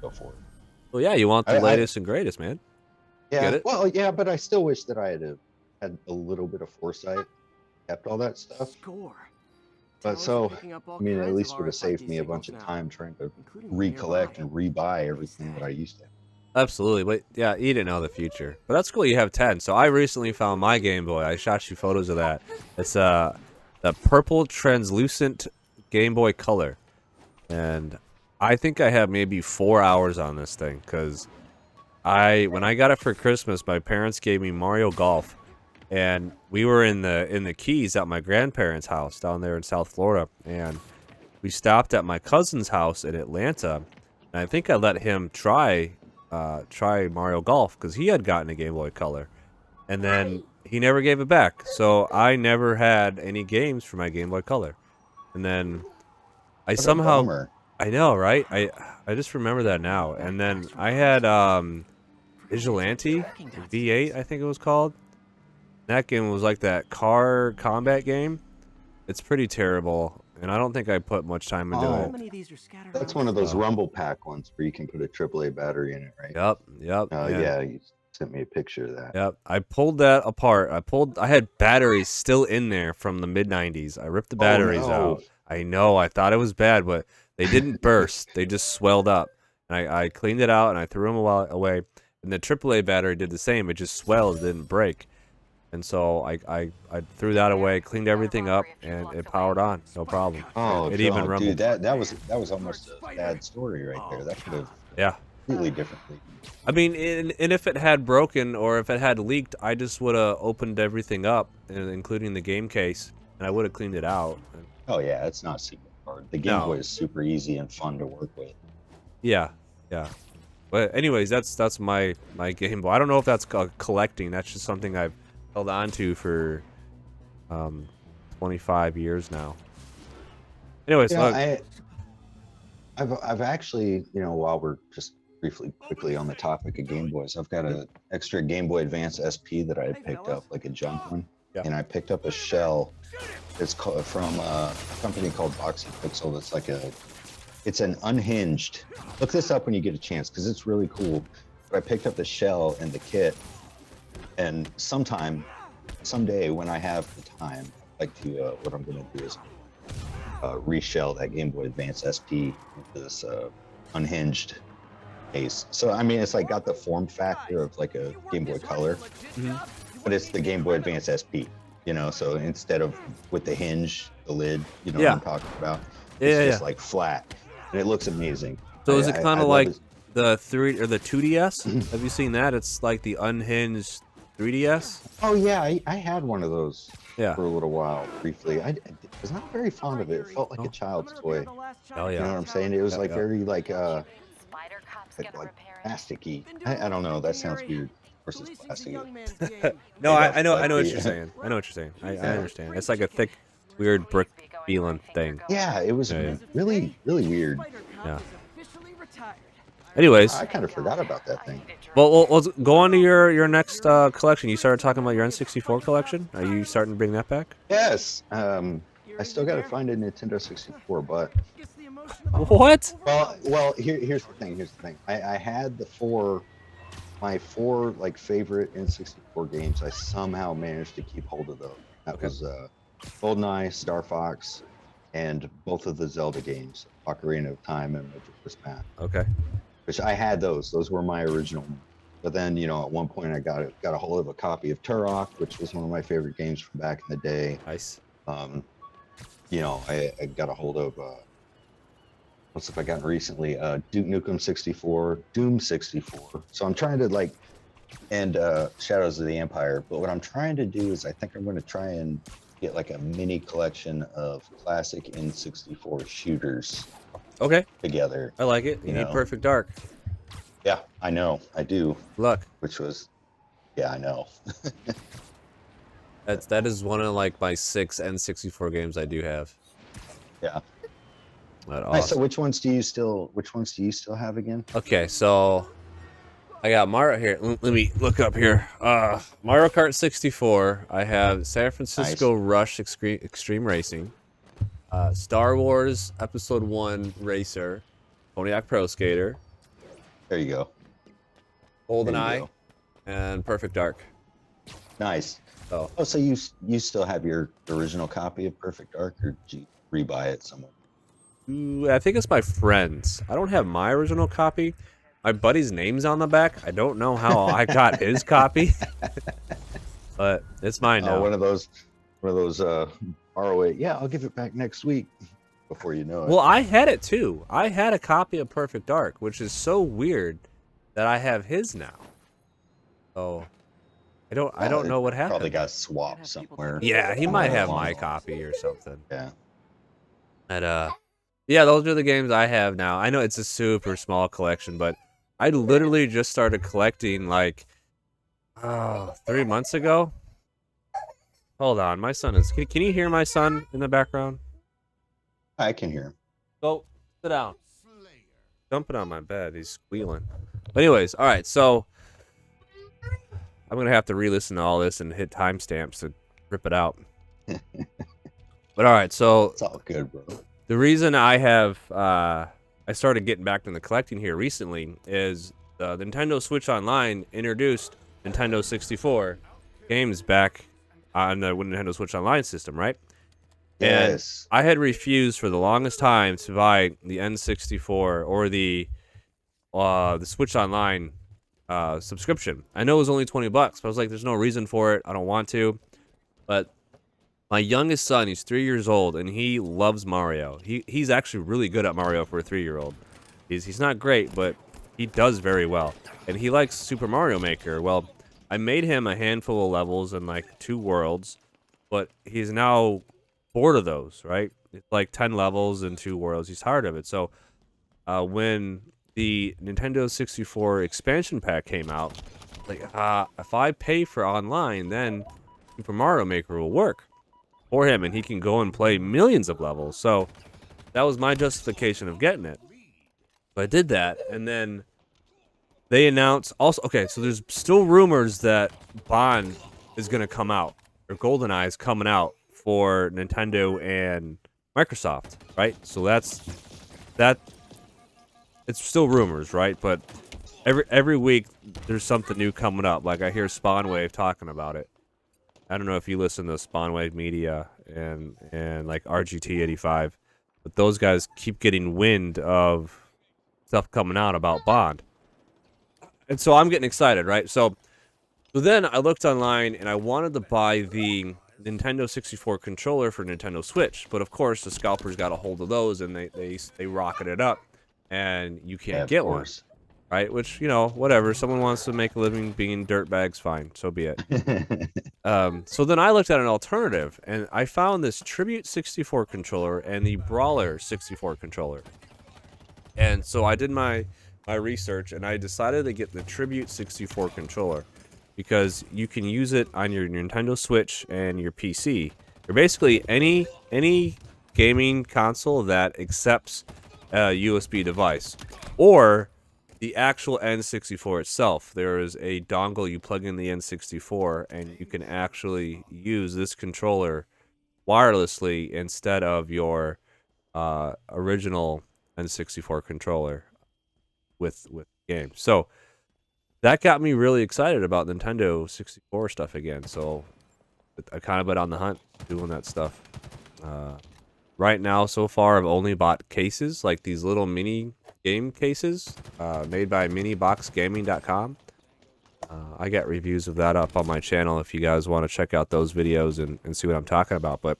go for it. Well, yeah, you want the I latest and greatest, man. yeah, Get it? well, yeah, but I still wish that I had a little bit of foresight, kept all that stuff. Score. But Towers are so, picking up all I mean, at kinds least of would have saved RFID me a bunch signals of now, time trying to including recollect nearby. and rebuy everything that I used to have. Absolutely, but yeah, you didn't know the future. But that's cool. You have 10. So I recently found my Game Boy. I shot you photos of that. It's the purple translucent Game Boy Color, and I think I have maybe 4 hours on this thing because when I got it for Christmas, my parents gave me Mario Golf, and we were in the Keys at my grandparents' house down there in South Florida, and we stopped at my cousin's house in Atlanta, and I think I let him try Mario Golf because he had gotten a Game Boy Color, and then he never gave it back. So I never had any games for my Game Boy Color, and then I What a somehow bummer. I know, right? I just remember that now, and then I had Vigilante V8, I think it was called. That game was like that car combat game. It's pretty terrible, and I don't think I put much time into Oh. How it. many of these are scattered That's around one of those the Rumble Pack ones where you can put a AAA battery in it, right? Yep. And Yeah, you sent me a picture of that. Yep, I pulled that apart. I had batteries still in there from the mid-90s. I ripped the batteries no. out. I know, I thought it was bad, but they didn't burst. They just swelled up. And I cleaned it out and I threw them away. And the AAA battery did the same. It just swelled, it didn't break. And so I threw that away, cleaned everything up, and it powered on. No problem. Oh, It even dude, rumbled. that was almost a bad story right there. That could have Yeah. completely differently. I mean, and if it had broken or if it had leaked, I just would have opened everything up, including the game case, and I would have cleaned it out. Oh yeah, it's not super hard. The Game No. Boy is super easy and fun to work with. Yeah. But anyways, that's my Game Boy. I don't know if that's collecting. That's just something I've held on to for 25 years now. Anyways, Yeah, I've actually, while we're just quickly on the topic of Game Boys, I've got an extra Game Boy Advance SP that I had picked up, like a junk one. Yeah. And I picked up a shell. It's from a company called Boxy Pixel. It's an unhinged. Look this up when you get a chance because it's really cool. But I picked up the shell and the kit, and someday when I have the time, like to what I'm going to do is reshell that Game Boy Advance SP into this unhinged case. So I mean, it's like got the form factor of like a Game Boy Color, but it's the Game Boy Advance SP. So instead of with the hinge, the lid, what I'm talking about. It's just like flat, and it looks amazing. So is it kind I of love like it. the 2DS? Have you seen that? It's like the unhinged 3DS. Oh yeah, I had one of those Yeah. for a little while briefly. I was not very fond of it. It felt like a child's toy. Oh You know yeah. what I'm saying? It was like yeah. very like Spider Cop's like gonna repair it. plasticky. I don't know. That sounds weird. Of course, it's plastic. No, I know what but you're saying. I know what you're saying. I understand. It's like a thick, weird brick feeling thing. Yeah, it was Yeah. really weird. Yeah. Anyways, I kind of forgot about that thing. well, let's go on to your next collection. You started talking about your N64 collection. Are you starting to bring that back? Yes. I still got to find a Nintendo 64, but What? well, here's the thing. I had my four like favorite N64 games. I somehow managed to keep hold of those. That was GoldenEye, Star Fox, and both of the Zelda games, Ocarina of Time and Majora's Mask. Okay. Which I had those. Those were my original. But then, at one point I got a hold of a copy of Turok, which was one of my favorite games from back in the day. Nice. I got a hold of what's if I gotten recently? Duke Nukem 64, Doom 64. So I'm trying to and Shadows of the Empire. But what I'm trying to do is I think I'm going to try and get like a mini collection of classic N64 shooters Okay. together. I like it. You need Perfect Dark. Yeah, I know. I do. Look. Which was, yeah, I know. That is one of like my 6 N64 games I do have. Yeah. But Nice. So awesome. which ones do you still have again? Okay, so I got Mario here. Let me look up here. Mario Kart 64. I have San Francisco Rush Extreme Racing. Star Wars Episode 1 Racer. Pontiac Pro Skater. There you go. GoldenEye. And Perfect Dark. Nice. So. Oh, so you still have your original copy of Perfect Dark, or did you rebuy it somewhere? I think it's my friend's. I don't have my original copy. My buddy's name's on the back. I don't know how I got his copy, but it's mine now. One of those borrow it. Yeah, I'll give it back next week. Before you know it. Well, I had it too. I had a copy of Perfect Dark, which is so weird that I have his now. So I don't know what happened. Probably got swapped somewhere. Yeah, he might have my copy or something. Yeah. And yeah, those are the games I have now. I know it's a super small collection, but I literally just started collecting like 3 months ago. Hold on, my son is. Can you hear my son in the background? I can hear him. Go sit down. Jumping on my bed, he's squealing. But anyways, all right, so I'm gonna have to re-listen to all this and hit timestamps to rip it out. But all right, so it's all good, bro. The reason I have I started getting back into the collecting here recently is the Nintendo Switch Online introduced Nintendo 64 games back on the Nintendo Switch Online system, right? Yes. And I had refused for the longest time to buy the N64 or the Switch Online subscription. I know it was only $20, but I was like, there's no reason for it. I don't want to. But my youngest son, he's 3 years old, and he loves Mario. He's actually really good at Mario for a 3-year-old. He's not great, but he does very well. And he likes Super Mario Maker. Well, I made him a handful of levels and like 2 worlds, but he's now bored of those, right? It's like 10 levels and 2 worlds. He's tired of it. So when the Nintendo 64 expansion pack came out, like, if I pay for online, then Super Mario Maker will work for him, and he can go and play millions of levels. So that was my justification of getting it. So I did that, and then they announced also, okay, so there's still rumors that Bond is going to come out, or GoldenEye is coming out for Nintendo and Microsoft, right? So that's it's still rumors, right? But every week there's something new coming up. Like I hear Spawnwave talking about it. I don't know if you listen to Spawnwave Media and like RGT85, but those guys keep getting wind of stuff coming out about Bond. And so I'm getting excited, right? So then I looked online and I wanted to buy the Nintendo 64 controller for Nintendo Switch, but of course the scalpers got a hold of those and they rocketed it up, and you can't get one, right? Which, you know, whatever. Someone wants to make a living being dirtbags, fine, so be it. So then I looked at an alternative, and I found this Tribute 64 controller and the Brawler 64 controller. And so I did my research, and I decided to get the Tribute 64 controller because you can use it on your Nintendo Switch and your PC, or basically any gaming console that accepts a USB device, or the actual N64 itself. There is a dongle you plug in the N64, and you can actually use this controller wirelessly instead of your original N64 controller with games. So that got me really excited about Nintendo 64 stuff again. So I kind of been on the hunt doing that stuff. Right now, so far, I've only bought cases, like these little mini game cases made by miniboxgaming.com. I got reviews of that up on my channel if you guys want to check out those videos and see what I'm talking about. But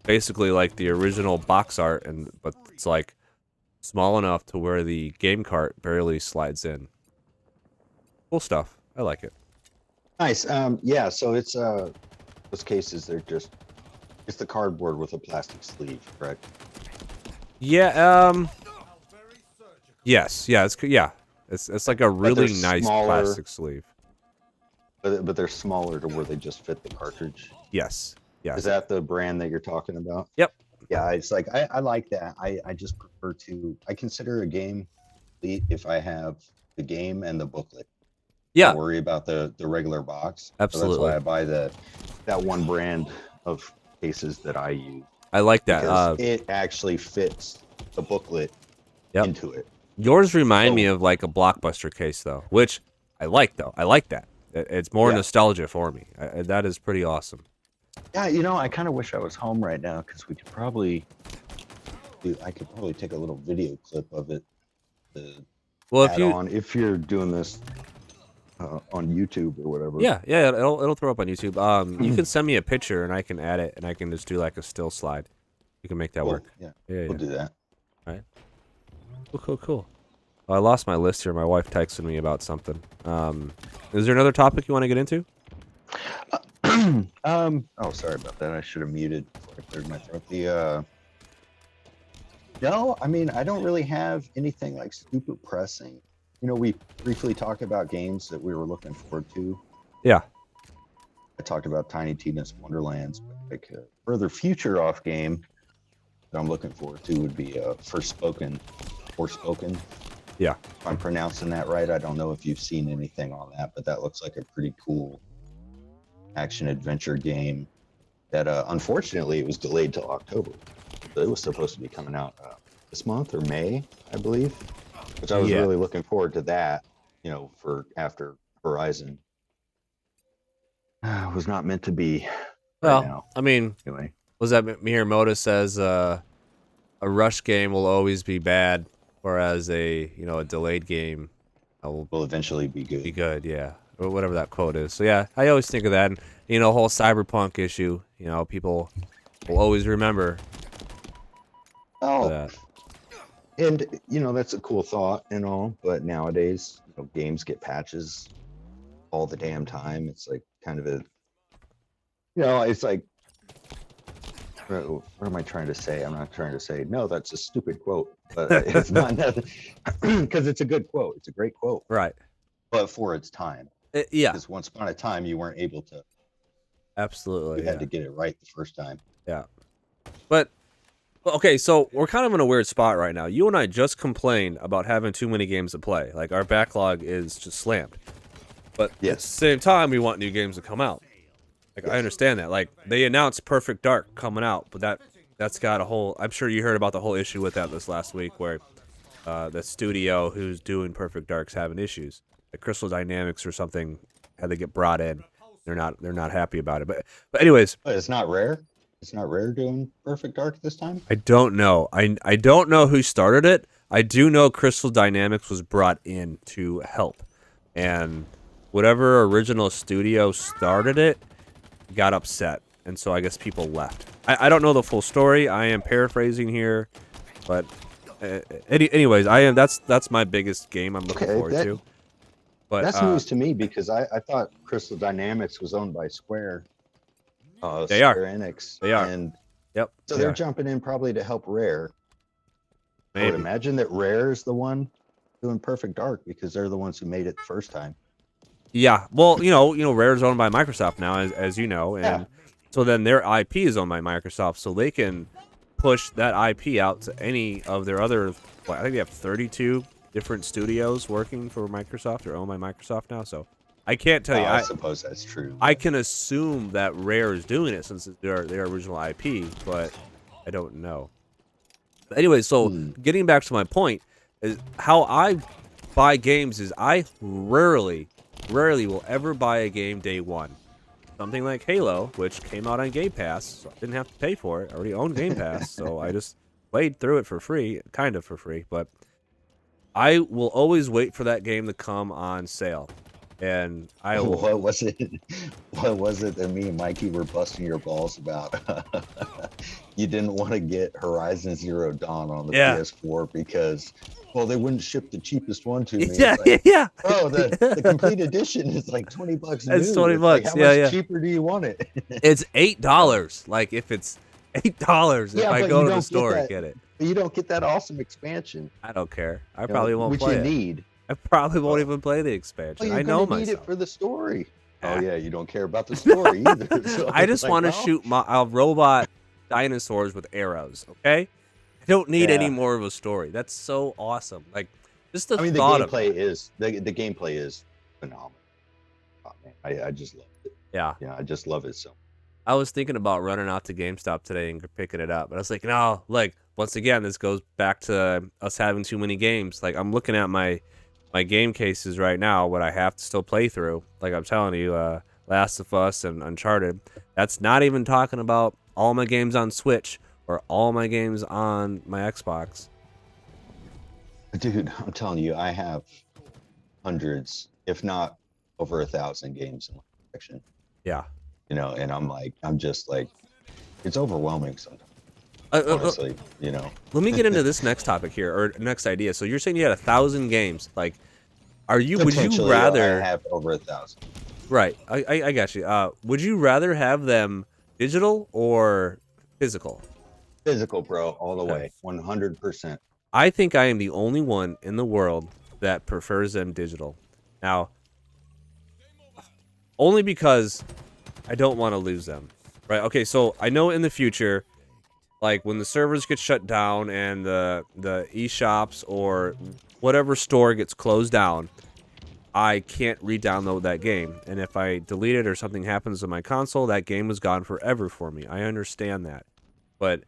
basically like the original box art, but it's like small enough to where the game cart barely slides in. Cool stuff. I like it. Nice. Yeah, so it's those cases, it's the cardboard with a plastic sleeve, correct? Yeah, yes, yeah, it's like a really nice smaller, plastic sleeve. But they're smaller to where they just fit the cartridge. Yes. Is that the brand that you're talking about? Yep. Yeah, it's like I like that. I just prefer I consider a game complete if I have the game and the booklet. Yeah, Don't worry about the regular box. absolutely. So that's why I buy that one brand of cases that I use, I like that. because it actually fits the booklet Yep. into it. Yours remind me So- of like a Blockbuster case though, which I like though. I like that. It's more Yeah. nostalgia for me. That is pretty awesome. Yeah, I kind of wish I was home right now, because we could probably I could probably take a little video clip of it to Well, if add you on if you're doing this on YouTube or whatever. yeah, it'll throw up on YouTube. You can send me a picture and I can add it and I can just do like a still slide. You can make that Cool. work. Yeah, Yeah, we'll do that. Cool. Well, I lost my list here. My wife texted me about something. Is there another topic you want to get into? Oh, sorry about that. I should have muted before I cleared my throat. No, I mean, I don't really have anything like super pressing. We briefly talked about games that we were looking forward to. Yeah. I talked about Tiny Tina's Wonderlands, but like a further future off game that I'm looking forward to would be Forspoken. Yeah. If I'm pronouncing that right. I don't know if you've seen anything on that, but that looks like a pretty cool action adventure game that unfortunately it was delayed till October. So it was supposed to be coming out this month or May, I believe, which I was really looking forward to that, for after Horizon. It was not meant to be right now. I mean, Anyway. was that Miyamoto says a rush game will always be bad, whereas a delayed game will Eventually be good. be good, yeah, or whatever that quote is. So yeah, I always think of that, and whole cyberpunk issue. People will always remember that. And that's a cool thought and all, but nowadays, games get patches all the damn time. It's like kind of a, it's like, what am I trying to say? I'm not trying to say, no, that's a stupid quote, but it's not nothing, because it's a good quote. It's a great quote, Right. but for its time. Yeah. Because once upon a time, you weren't able to. Absolutely. You had to get it right the first time. Yeah. But okay, so we're kind of in a weird spot right now. You and I just complained about having too many games to play. Like our backlog is just slammed. But at the same time, we want new games to come out. Like I understand that. Like they announced Perfect Dark coming out, but that's got a whole. I'm sure you heard about the whole issue with that this last week, where the studio who's doing Perfect Dark's having issues. Like Crystal Dynamics or something had to get brought in. They're not happy about it. But anyways, But it's not Rare. It's not Rare doing Perfect Dark this time. I don't know. I don't know who started it. I do know Crystal Dynamics was brought in to help, and whatever original studio started it got upset, and so I guess people left. I don't know the full story. I am paraphrasing here, but anyways, that's my biggest game I'm looking forward to. But that's news to me, because I thought Crystal Dynamics was owned by Square. They are. Square Enix. They are. And Yep. so they're jumping in probably to help Rare. I would Maybe. imagine that Rare is the one doing Perfect Dark, because they're the ones who made it the first time. Yeah. Well, Rare's owned by Microsoft now, as you know, and so then their IP is owned by Microsoft, so they can push that IP out to any of their other. I think they have 32 different studios working for Microsoft or owned by Microsoft now. So I can't tell you. I suppose that's true. I can assume that Rare is doing it since it's their original IP, but I don't know. But anyway, so getting back to my point is how I buy games is I rarely will ever buy a game day one. Something like Halo, which came out on Game Pass, so I didn't have to pay for it. I already owned Game Pass, so I just played through it for free, kind of for free. But I will always wait for that game to come on sale. And I will... What was it that me and Mikey were busting your balls about? You didn't want to get Horizon Zero Dawn on the PS4 because, well, they wouldn't ship the cheapest one to me. Yeah, like, oh, the complete edition is like $20 new. It's $20. Like, how much cheaper do you want it? It's $8. Like if it's $8, if I go to the store and get it. But you don't get that awesome expansion. I don't care. I probably won't which play you it. need. I probably won't even play the expansion. Well, I know myself. Need it for the story. Oh yeah, you don't care about the story either. So I just want to shoot my robot dinosaurs with arrows. Okay, I don't need any more of a story. That's so awesome. Like just the thought gameplay of is the gameplay is phenomenal. GameStop, man. I just love it. Yeah. Yeah, I just love it so. I was thinking about running out to GameStop today and picking it up, but I was like, no, like once again, this goes back to us having too many games. Like I'm looking at my game cases right now, what I have to still play through. Like I'm telling you, Last of Us and Uncharted. That's not even talking about all my games on Switch or all my games on my Xbox. Dude, I'm telling you, I have hundreds, if not over 1,000 games in my collection. Yeah. You know, and I'm just like, it's overwhelming sometimes. Honestly, you know. Let me get into this next topic here, or next idea. So you're saying you had 1,000 games. Like, would you Potentially, rather... I have over 1,000. Right. I got you. Would you rather have them digital or physical? Physical, bro, all the Okay. way, 100%. I think I am the only one in the world that prefers them digital. Now, only because I don't want to lose them. Right? Okay, so I know in the future, like when the servers get shut down and the eShops or whatever store gets closed down, I can't re-download that game. And if I delete it or something happens to my console, that game is gone forever for me. I understand that. But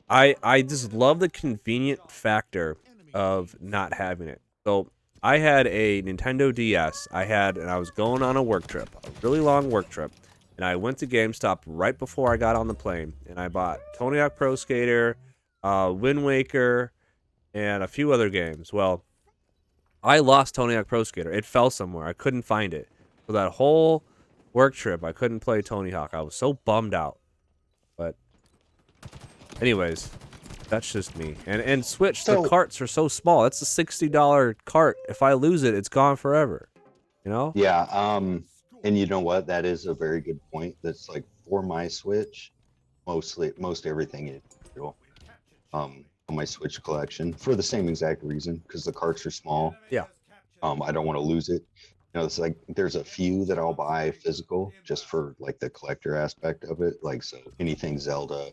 I just love the convenient factor of not having it. So I had a Nintendo DS. And I was going on a work trip, a really long work trip. And I went to GameStop right before I got on the plane. And I bought Tony Hawk Pro Skater, Wind Waker, and a few other games. Well, I lost Tony Hawk Pro Skater. It fell somewhere. I couldn't find it. So that whole work trip, I couldn't play Tony Hawk. I was so bummed out. But anyways, that's just me. And Switch, the carts are so small. That's a $60 cart. If I lose it, it's gone forever. You know? Yeah, and you know what? That is a very good point. That's like for my Switch, most everything is digital. On my Switch collection for the same exact reason, because the carts are small. Yeah. I don't want to lose it. You know, it's like there's a few that I'll buy physical just for like the collector aspect of it. Like, so anything Zelda,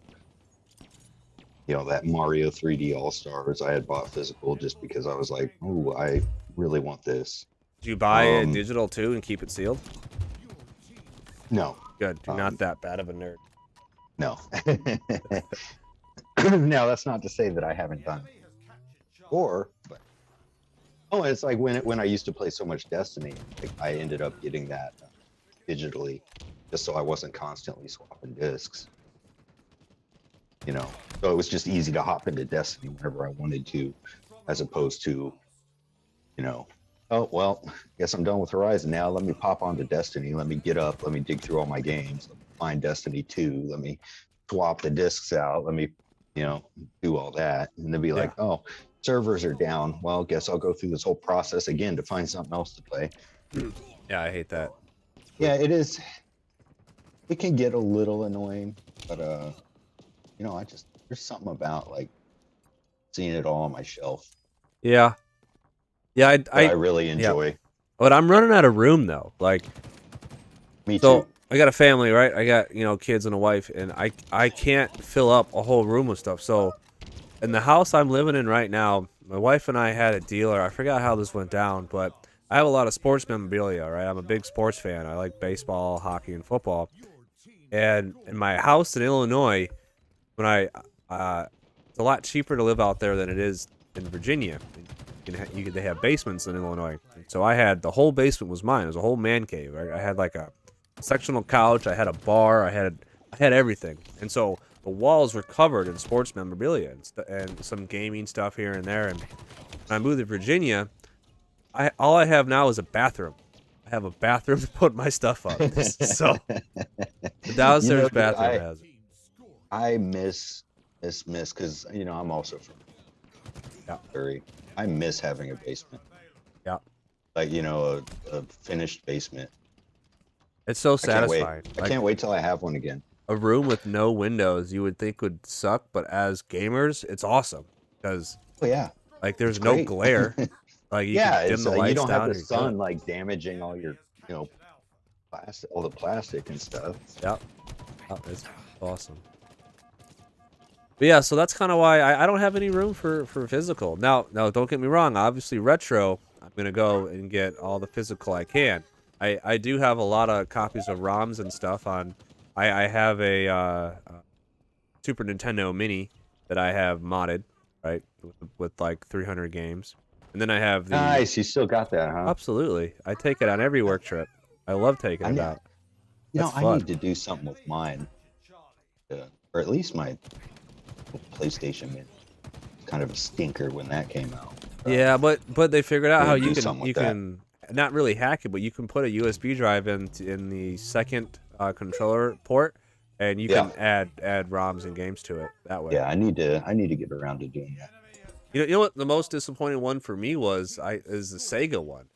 you know, that Mario 3D All-Stars I had bought physical just because I was like, oh, I really want this. Did you buy it digital too and keep it sealed? No. Good. You're not that bad of a nerd. No. Now, that's not to say that I haven't done it before, but it's like when I used to play so much Destiny, like I ended up getting that digitally just so I wasn't constantly swapping discs. You know, so it was just easy to hop into Destiny whenever I wanted to, as opposed to, you know, oh, well, guess I'm done with Horizon now. Let me pop onto Destiny. Let me get up. Let me dig through all my games. Let me find Destiny 2. Let me swap the discs out. Let me, you know, do all that. And then be like, oh, servers are down. Well, guess I'll go through this whole process again to find something else to play. Yeah, I hate that. Yeah, it is. It can get a little annoying, but, you know, there's something about like seeing it all on my shelf. Yeah. Yeah, I really enjoy. Yeah. But I'm running out of room though. Like, Me so too. I got a family, right? I got, you know, kids and a wife, and I can't fill up a whole room with stuff. So in the house I'm living in right now, my wife and I had a dealer. I forgot how this went down, but I have a lot of sports memorabilia, right? I'm a big sports fan. I like baseball, hockey, and football. And in my house in Illinois, when it's a lot cheaper to live out there than it is in Virginia. They have basements in Illinois. So I had, the whole basement was mine. It was a whole man cave. Right? I had like a sectional couch. I had a bar. I had everything. And so the walls were covered in sports memorabilia and some gaming stuff here and there. And when I moved to Virginia, all I have now is a bathroom. I have a bathroom to put my stuff up. So the downstairs bathroom has it. I miss because, you know, I'm also from Missouri. I miss having a basement. Yeah. Like, you know, a finished basement. It's so satisfying. I can't wait till I have one again. A room with no windows you would think would suck, but as gamers, it's awesome because like there's no glare. Like you can dim the lights you don't down. have the sun like damaging all your, you know, plastic, all the plastic and stuff. Yep. Oh, it's awesome. But yeah, so that's kind of why I don't have any room for physical. Now, don't get me wrong. Obviously, retro, I'm going to go and get all the physical I can. I do have a lot of copies of ROMs and stuff on. I have a Super Nintendo Mini that I have modded, right, with like 300 games, and then I have the. Nice, you still got that, huh? Absolutely, I take it on every work trip. I love taking it out. That's I fun. need to do something with mine, or at least my PlayStation Mini. Kind of a stinker when that came out. Yeah, but they figured out Yeah, how do you something with that. can not really hack it, but you can put a USB drive in the second controller port, and you can add ROMs and games to it that way. Yeah, I need to get around to doing that. You know what the most disappointing one for me was is the Sega one.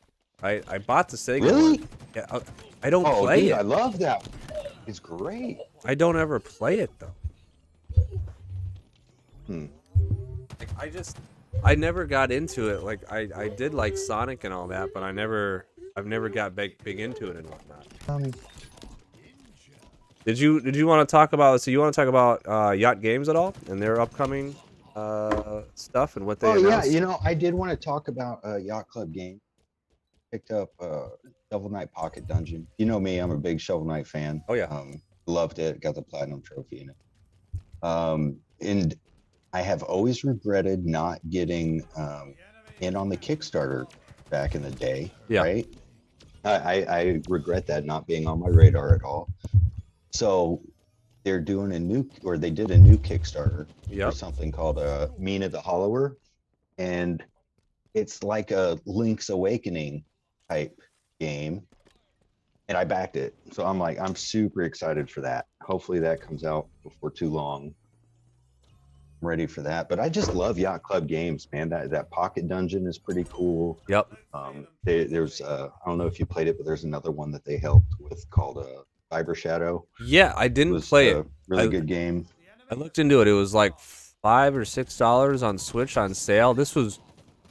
I bought the Sega Really? one. Yeah, I don't Oh, play dude, it. I love that. It's great. I don't ever play it though. Like, I never got into it. Like I did like Sonic and all that, but I've never got big into it and whatnot. Did you want to talk about? So you want to talk about Yacht Games at all and their upcoming stuff and what they announced? Yeah, I did want to talk about Yacht Club game. Picked up Shovel Knight Pocket Dungeon. You know me, I'm a big Shovel Knight fan. Oh yeah. Loved it. Got the platinum trophy in it. And I have always regretted not getting in on the Kickstarter back in the day. Yeah. Right. I regret that not being on my radar at all. So they're doing they did a new Kickstarter for something called Mina the Hollower, and it's like a Link's Awakening type game, and I backed it. So I'm super excited for that. Hopefully that comes out before too long. I'm ready for that. But I just love Yacht Club games, man. That Pocket Dungeon is pretty cool. Yep. There's I don't know if you played it, but there's another one that they helped with called Cyber Shadow. Yeah, I didn't play it. Really good game. I looked into it. It was like $5 or $6 on Switch on sale. This was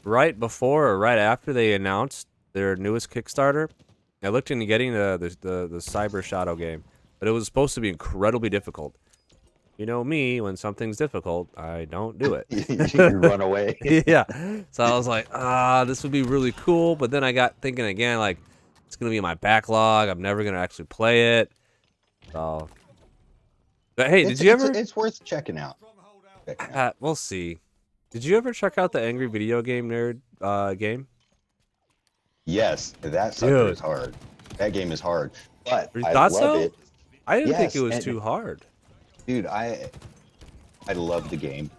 right before or right after they announced their newest Kickstarter. I looked into getting the Cyber Shadow game, but it was supposed to be incredibly difficult. You know me, when something's difficult, I don't do it. You run away. Yeah. So I was like, this would be really cool. But then I got thinking again, like, it's going to be in my backlog. I'm never going to actually play it. So, but hey, did you ever? It's worth checking out. We'll see. Did you ever check out the Angry Video Game Nerd game? Yes, that sucker is hard. That game is hard, but You I thought love so? it. I didn't think it was too hard. Dude, I love the game.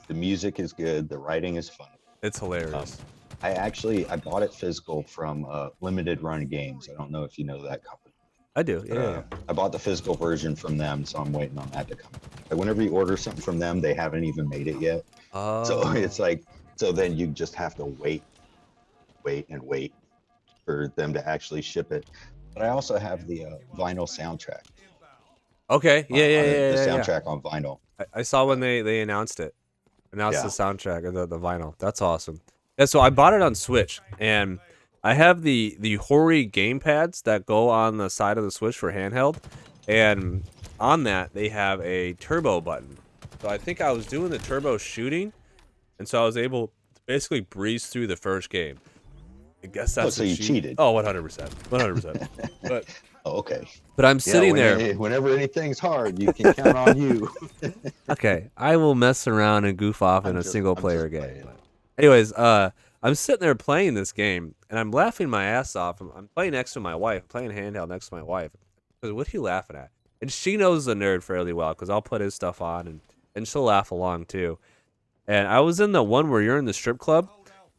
The music is good. The writing is fun. It's hilarious. I bought it physical from Limited Run Games. I don't know if you know that company. I do. Yeah. I bought the physical version from them, so I'm waiting on that to come. Like whenever you order something from them, they haven't even made it yet. So it's like, so then you just have to wait for them to actually ship it. But I also have the vinyl soundtrack. Okay. Yeah. The soundtrack on vinyl. I saw when they announced it. Announced the soundtrack or the vinyl. That's awesome. Yeah. So I bought it on Switch, and I have the Hori game pads that go on the side of the Switch for handheld, and on that they have a turbo button. So I think I was doing the turbo shooting, and so I was able to basically breeze through the first game. I guess that's so you cheated. Oh, 100%. 100%. But okay. But I'm sitting there. Whenever anything's hard, you can count on you. Okay, I will mess around and goof off in a single player game. Anyways, I'm sitting there playing this game, and I'm laughing my ass off. I'm playing next to my wife, playing handheld next to my wife. Because what are you laughing at? And she knows the nerd fairly well, because I'll put his stuff on, and she'll laugh along too. And I was in the one where you're in the strip club,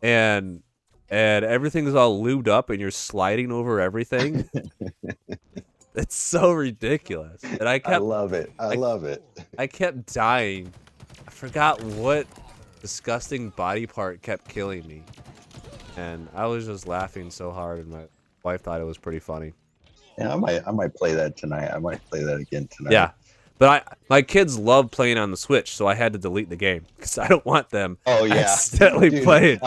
and everything's all lubed up, and you're sliding over everything. It's so ridiculous. And I love it. I love it. I kept dying. I forgot what disgusting body part kept killing me. And I was just laughing so hard, and my wife thought it was pretty funny. Yeah, I might play that tonight. I might play that again tonight. Yeah. But my kids love playing on the Switch, so I had to delete the game because I don't want them accidentally playing.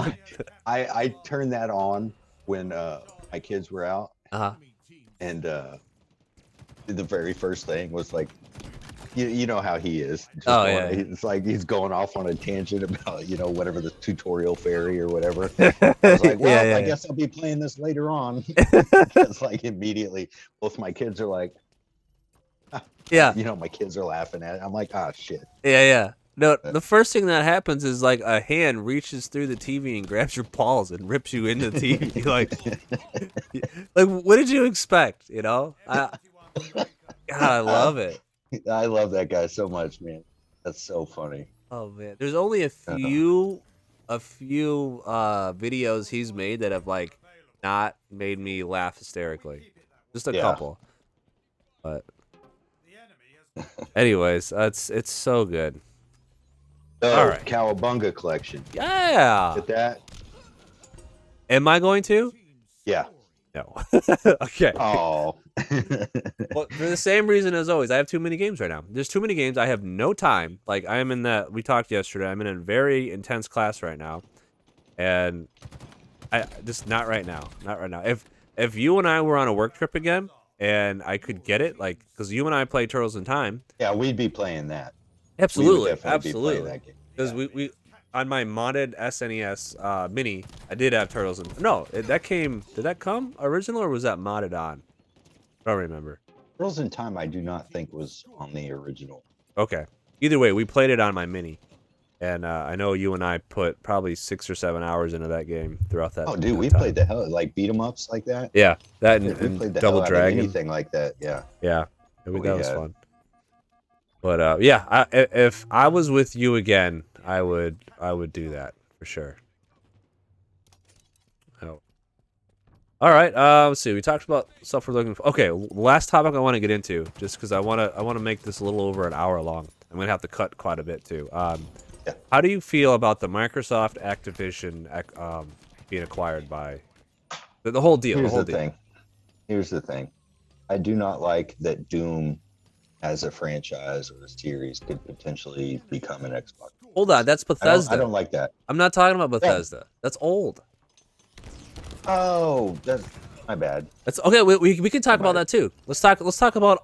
I turned that on when my kids were out. Uh-huh. And the very first thing was like, you know how he is. Just Oh, going, yeah. It's like he's going off on a tangent about whatever the tutorial fairy or whatever. I was like, well, Yeah, I yeah. guess I'll be playing this later on because like immediately both my kids are like, Yeah. my kids are laughing at it. I'm like, ah, shit. Yeah. No, the first thing that happens is like a hand reaches through the TV and grabs your balls and rips you into the TV. Like what did you expect? God, I love it. I love that guy so much, man. That's so funny. Oh man, there's only a few videos he's made that have like not made me laugh hysterically. Just a Yeah. couple. But anyways, it's so good. Oh, All right. Cowabunga collection. Yeah. Get that? Am I going to? Yeah. No. Okay. Oh. Well, for the same reason as always, I have too many games right now. There's too many games. I have no time. Like I am in that. We talked yesterday. I'm in a very intense class right now, and I just not right now. Not right now. If you and I were on a work trip again, and I could get it, like because you and I play Turtles in Time. Yeah, we'd be playing that. Absolutely, Absolutely. Because we on my modded SNES Mini, I did have Turtles in. No, that came. Did that come original or was that modded on? I don't remember. Turtles in Time, I do not think was on the original. Okay. Either way, we played it on my Mini, and I know you and I put probably 6 or 7 hours into that game throughout that. Oh, dude, we time. played the hell like beat 'em ups like that. Yeah, that We and played the Double hell out of Dragon. anything like that. Yeah. Yeah, that We was had. fun. But yeah, if I was with you again, I would do that for sure. Oh. All right. Let's see. We talked about stuff we're looking for. Okay, last topic I want to get into, just because I want to make this a little over an hour long. I'm gonna have to cut quite a bit too. Yeah. How do you feel about the Microsoft Activision being acquired by the whole deal? Here's the thing. I do not like that Doom as a franchise or a series could potentially become an Xbox. Hold on, that's Bethesda. I don't like that. I'm not talking about Bethesda. That's old. Oh, that's my bad. That's okay. We can talk about that too. Let's talk about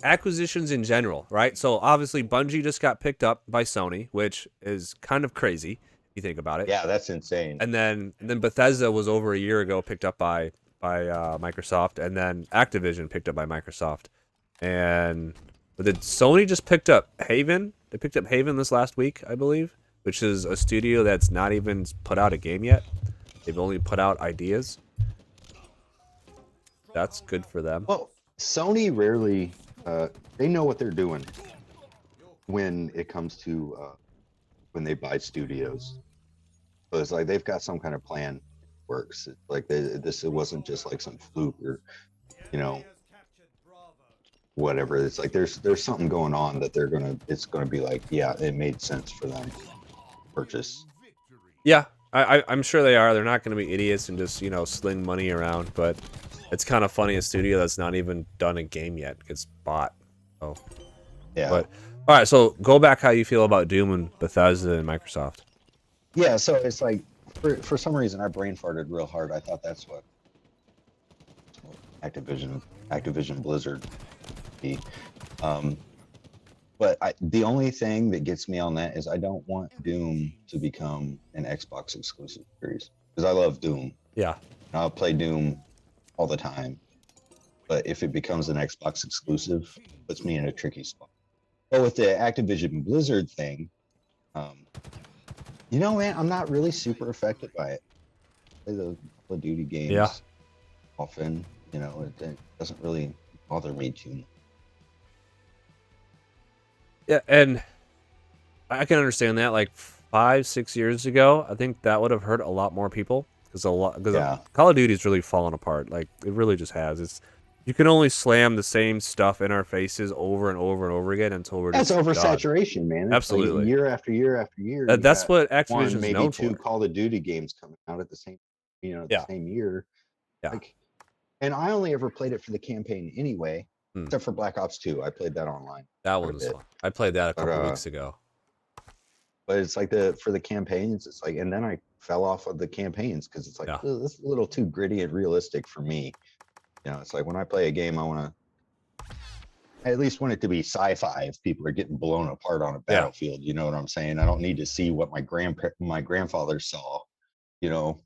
acquisitions in general, right? So obviously Bungie just got picked up by Sony, which is kind of crazy if you think about it. Yeah, that's insane. And then Bethesda was over a year ago picked up by Microsoft, and then Activision picked up by Microsoft. But did Sony just picked up Haven? They picked up Haven this last week, I believe, which is a studio that's not even put out a game yet. They've only put out ideas. That's good for them. Well, Sony rarely, they know what they're doing when it comes to when they buy studios. So it's like they've got some kind of plan works. It's like it wasn't just like some fluke or, whatever. It's like there's something going on that it's gonna be like, yeah, it made sense for them to purchase. Yeah, I'm sure they are. They're not going to be idiots and just sling money around. But it's kind of funny a studio that's not even done a game yet gets bought. Oh, Yeah. But all right, so go back how you feel about Doom and Bethesda and Microsoft. Yeah, so it's like for some reason I brain farted real hard. I thought that's what Activision Blizzard be. But the only thing that gets me on that is I don't want Doom to become an Xbox exclusive series because I love Doom. Yeah. I'll play Doom all the time. But if it becomes an Xbox exclusive, it puts me in a tricky spot. But with the Activision Blizzard thing, man, I'm not really super affected by it. I play the Call of Duty games often. It doesn't really bother me too much. Yeah, and I can understand that. Like 5-6 years ago, I think that would have hurt a lot more people because Call of Duty's really fallen apart. Like it really just has. You can only slam the same stuff in our faces over and over and over again until we're just That's oversaturation, man. It's Absolutely. like year after year after year. That's what Activision's maybe known two for. Call of Duty games coming out at the same, the same year. Yeah. And I only ever played it for the campaign anyway, except for Black Ops 2. I played that online. That one was fun. I played that a couple weeks ago. But it's like for the campaigns, it's like, and then I fell off of the campaigns because it's like this is a little too gritty and realistic for me. It's like when I play a game, I want to at least want it to be sci-fi if people are getting blown apart on a battlefield. You know what I'm saying? I don't need to see what my grandfather saw, you know.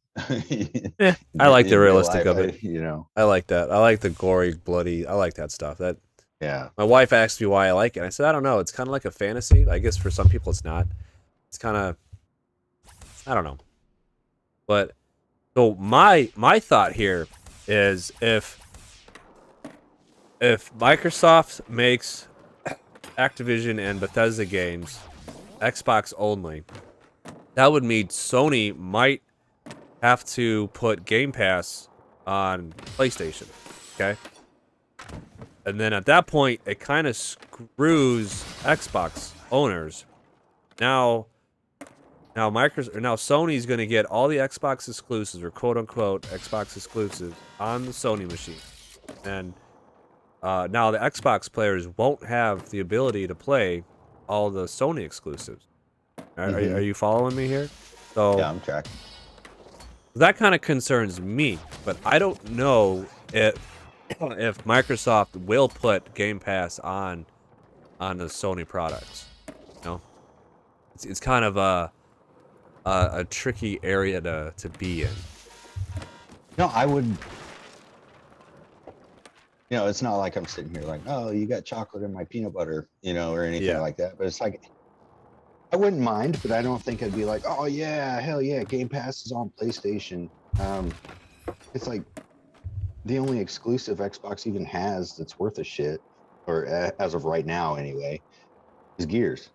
Yeah, I like the in real realistic life, of it. you know. I like that. I like the gory, bloody. I like that stuff. That Yeah. my wife asked me why I like it. I said I don't know. It's kind of like a fantasy. I guess for some people it's not. It's kind of I don't know. But so my thought here is if Microsoft makes Activision and Bethesda games Xbox only, that would mean Sony might have to put Game Pass on PlayStation. Okay? And then at that point, it kind of screws Xbox owners. Now Sony's going to get all the Xbox exclusives, or quote unquote Xbox exclusives, on the Sony machine, and now the Xbox players won't have the ability to play all the Sony exclusives. Are you following me here? So Yeah, I'm tracking. that kind of concerns me, but I don't know if Microsoft will put Game Pass on the Sony products. You know, it's kind of a tricky area to be in. No, I would. You know, it's not like I'm sitting here like, oh, you got chocolate in my peanut butter, you know, or anything like that. But it's like, I wouldn't mind, but I don't think I'd be like, oh yeah, hell yeah, Game Pass is on PlayStation. It's like the only exclusive Xbox even has that's worth a shit, or as of right now anyway, is Gears.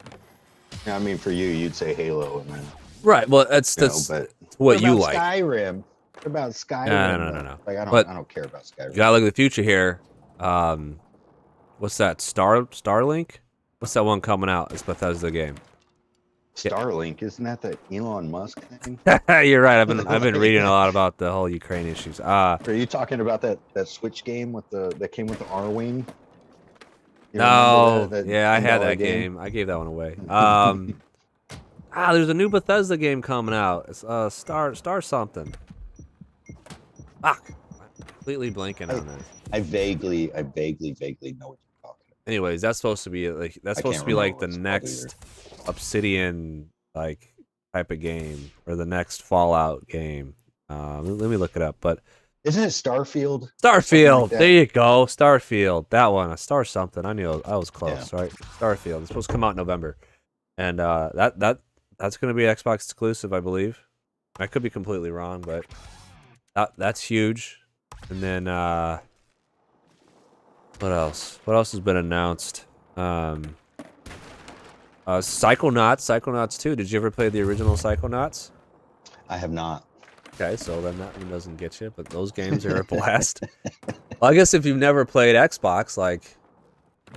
I mean, for you, you'd say Halo, and then Right. Well, that's but what you like. Skyrim. What about Skyrim? No. Like I But don't care about Skyrim. You gotta look at the future here. What's that? Starlink? What's that one coming out? It's Bethesda game. Starlink, isn't that the Elon Musk thing? You're right. I've been reading a lot about the whole Ukraine issues. Are you talking about that Switch game with that came with the R-Wing? No. Yeah, I had that game. I gave that one away. There's a new Bethesda game coming out. It's Star something. Fuck. I'm completely blanking on that. I vaguely know what you're talking about. Anyways, that's supposed to be like the next Obsidian like type of game, or the next Fallout game. Let me look it up. But isn't it Starfield? Starfield. Like there you go. Starfield. That one. A star something. I knew I was close. Yeah. Right. Starfield. It's supposed to come out in November, and that's going to be Xbox exclusive, I believe. I could be completely wrong, but that's huge. And then what else? What else has been announced? Psychonauts 2. Did you ever play the original Psychonauts? I have not. Okay, so then that one doesn't get you, but those games are a blast. Well, I guess if you've never played Xbox, like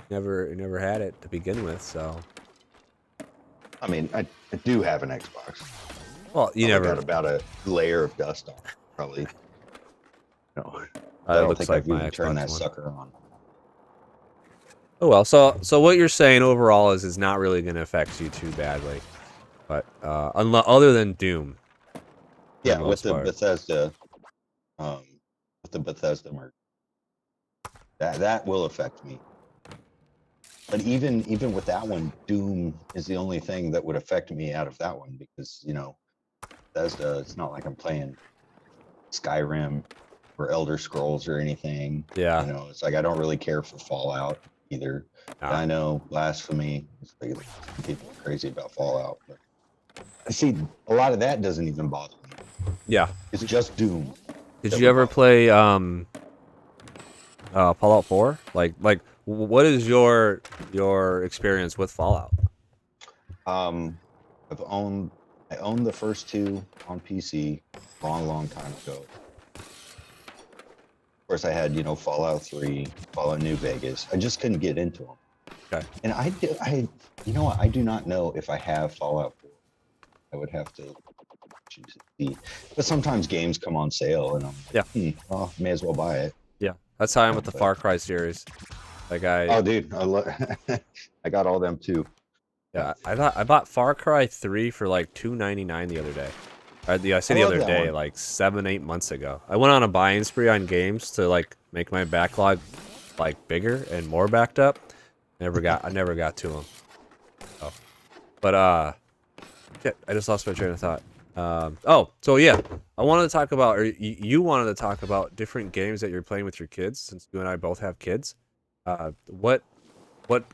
you never had it to begin with, so. I mean, I do have an Xbox. Well, you never got about a layer of dust on it, probably. No, I don't think I've even turned that sucker on. Oh well, so what you're saying overall is it's not really going to affect you too badly, but other than Doom. Yeah, with the Bethesda merge, that will affect me. But even with that one, Doom is the only thing that would affect me out of that one, because you know, Bethesda. It's not like I'm playing Skyrim or Elder Scrolls or anything. Yeah. You know, it's like I don't really care for Fallout either. No. I know Blasphemy. Like, people are crazy about Fallout, but I see a lot of that doesn't even bother me. Yeah. It's just Doom. Did you ever play Fallout 4? Like what is your experience with Fallout? I owned the first two on PC long time ago. Of course, I had, you know, Fallout 3, Fallout New Vegas. I just couldn't get into them. Okay. And you know what? I do not know if I have Fallout 4. I would have to choose it. But sometimes games come on sale, and I'm like, well, may as well buy it. Yeah, that's how I am with the Far Cry series. Like oh, dude, I got all them too. Yeah, I bought Far Cry 3 for like $2.99 the other day. I say the other day, one. Like 7-8 months ago. I went on a buying spree on games to like make my backlog like bigger and more backed up. I never got to them. Oh. But shit, I just lost my train of thought. Oh, so yeah, I wanted to talk about, or you wanted to talk about different games that you're playing with your kids, since you and I both have kids. What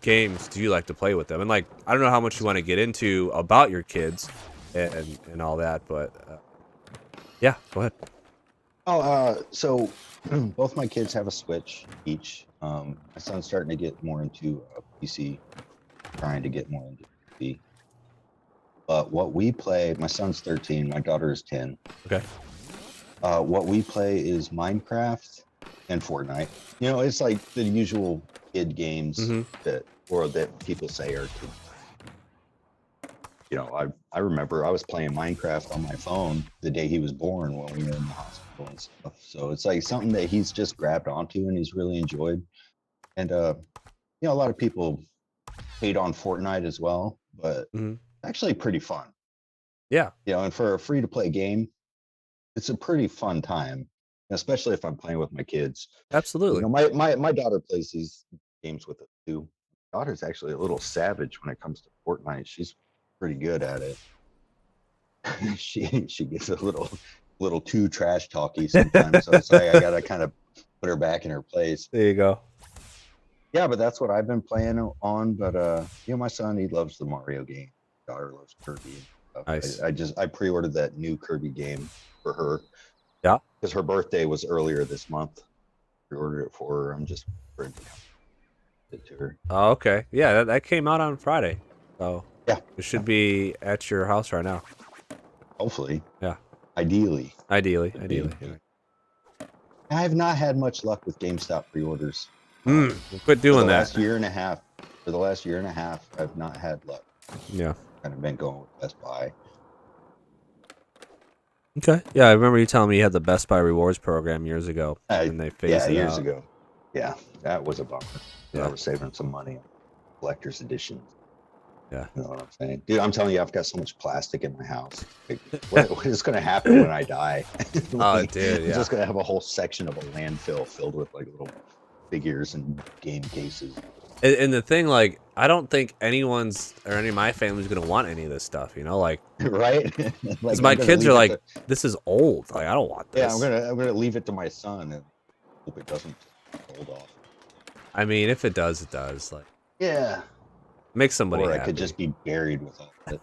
games do you like to play with them? And like, I don't know how much you want to get into about your kids and all that, but yeah, go ahead. So both my kids have a Switch each. My son's starting to get more into PC, trying to get more into PC. But what we play, my son's 13, my daughter is 10. Okay. What we play is Minecraft and Fortnite. You know, it's like the usual kid games that people say are kid. You know, I remember I was playing Minecraft on my phone the day he was born when we were in the hospital and stuff. So it's like something that he's just grabbed onto and he's really enjoyed. And you know, a lot of people hate on Fortnite as well, but it's actually pretty fun. Yeah. You know, and for a free to play game, it's a pretty fun time, especially if I'm playing with my kids. Absolutely. You know, my daughter plays these games with it too. My daughter's actually a little savage when it comes to Fortnite. She's pretty good at it. she gets a little too trash talky sometimes. So it's like I gotta kind of put her back in her place. There you go. Yeah, but that's what I've been playing on. But you know, my son, he loves the Mario game. My daughter loves Kirby and stuff. Nice. I pre-ordered that new Kirby game for her. Yeah. Because her birthday was earlier this month. Pre-ordered it for her. I'm just ready to come it to her. Oh, okay. Yeah, that came out on Friday. So Yeah. it should be at your house right now. Hopefully. Yeah. Ideally. Ideally. I have not had much luck with GameStop pre-orders. Quit doing that. For the last year and a half, I've not had luck. Yeah. Kind of been going with Best Buy. Okay. Yeah, I remember you telling me you had the Best Buy rewards program years ago, and they phased it years out. ago. Yeah, that was a bummer. Yeah. I was saving some money on collector's editions. Yeah. You know what I'm saying? Dude, I'm telling you, I've got so much plastic in my house. Like, what is going to happen when I die? Oh, dude, yeah. I'm just going to have a whole section of a landfill filled with like little figures and game cases. And the thing, like, I don't think anyone's or any of my family's gonna want any of this stuff, you know, like, right? because Like, my kids are like, this is old. Like, I don't want this. Yeah, I'm gonna leave it to my son and hope it doesn't hold off. I mean, if it does, it does. Like, yeah, make somebody or happy. I could just be buried with all of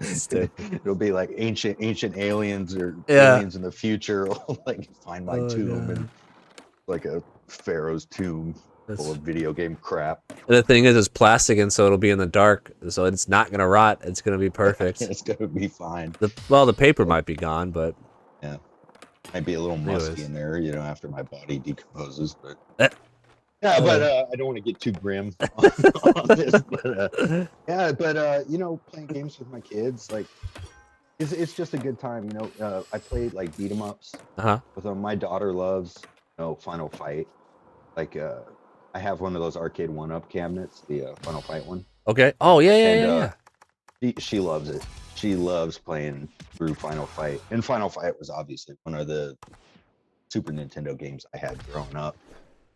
it. It'll be like ancient aliens or aliens in the future. Like find my tomb and like a pharaoh's tomb full of video game crap. And the thing is, it's plastic, and so it'll be in the dark, so it's not gonna rot. It's gonna be perfect. It's gonna be fine. The paper might be gone, but yeah, might be a little musty in there, you know, after my body decomposes. But yeah, but I don't want to get too grim on this. But yeah, but you know, playing games with my kids, like, it's just a good time. You know, I played like beat 'em ups with them. My daughter loves, you know, Final Fight. Like, I have one of those arcade 1-up cabinets, the Final Fight one. Okay. Oh yeah. She loves it. She loves playing through Final Fight. And Final Fight was obviously one of the Super Nintendo games I had growing up,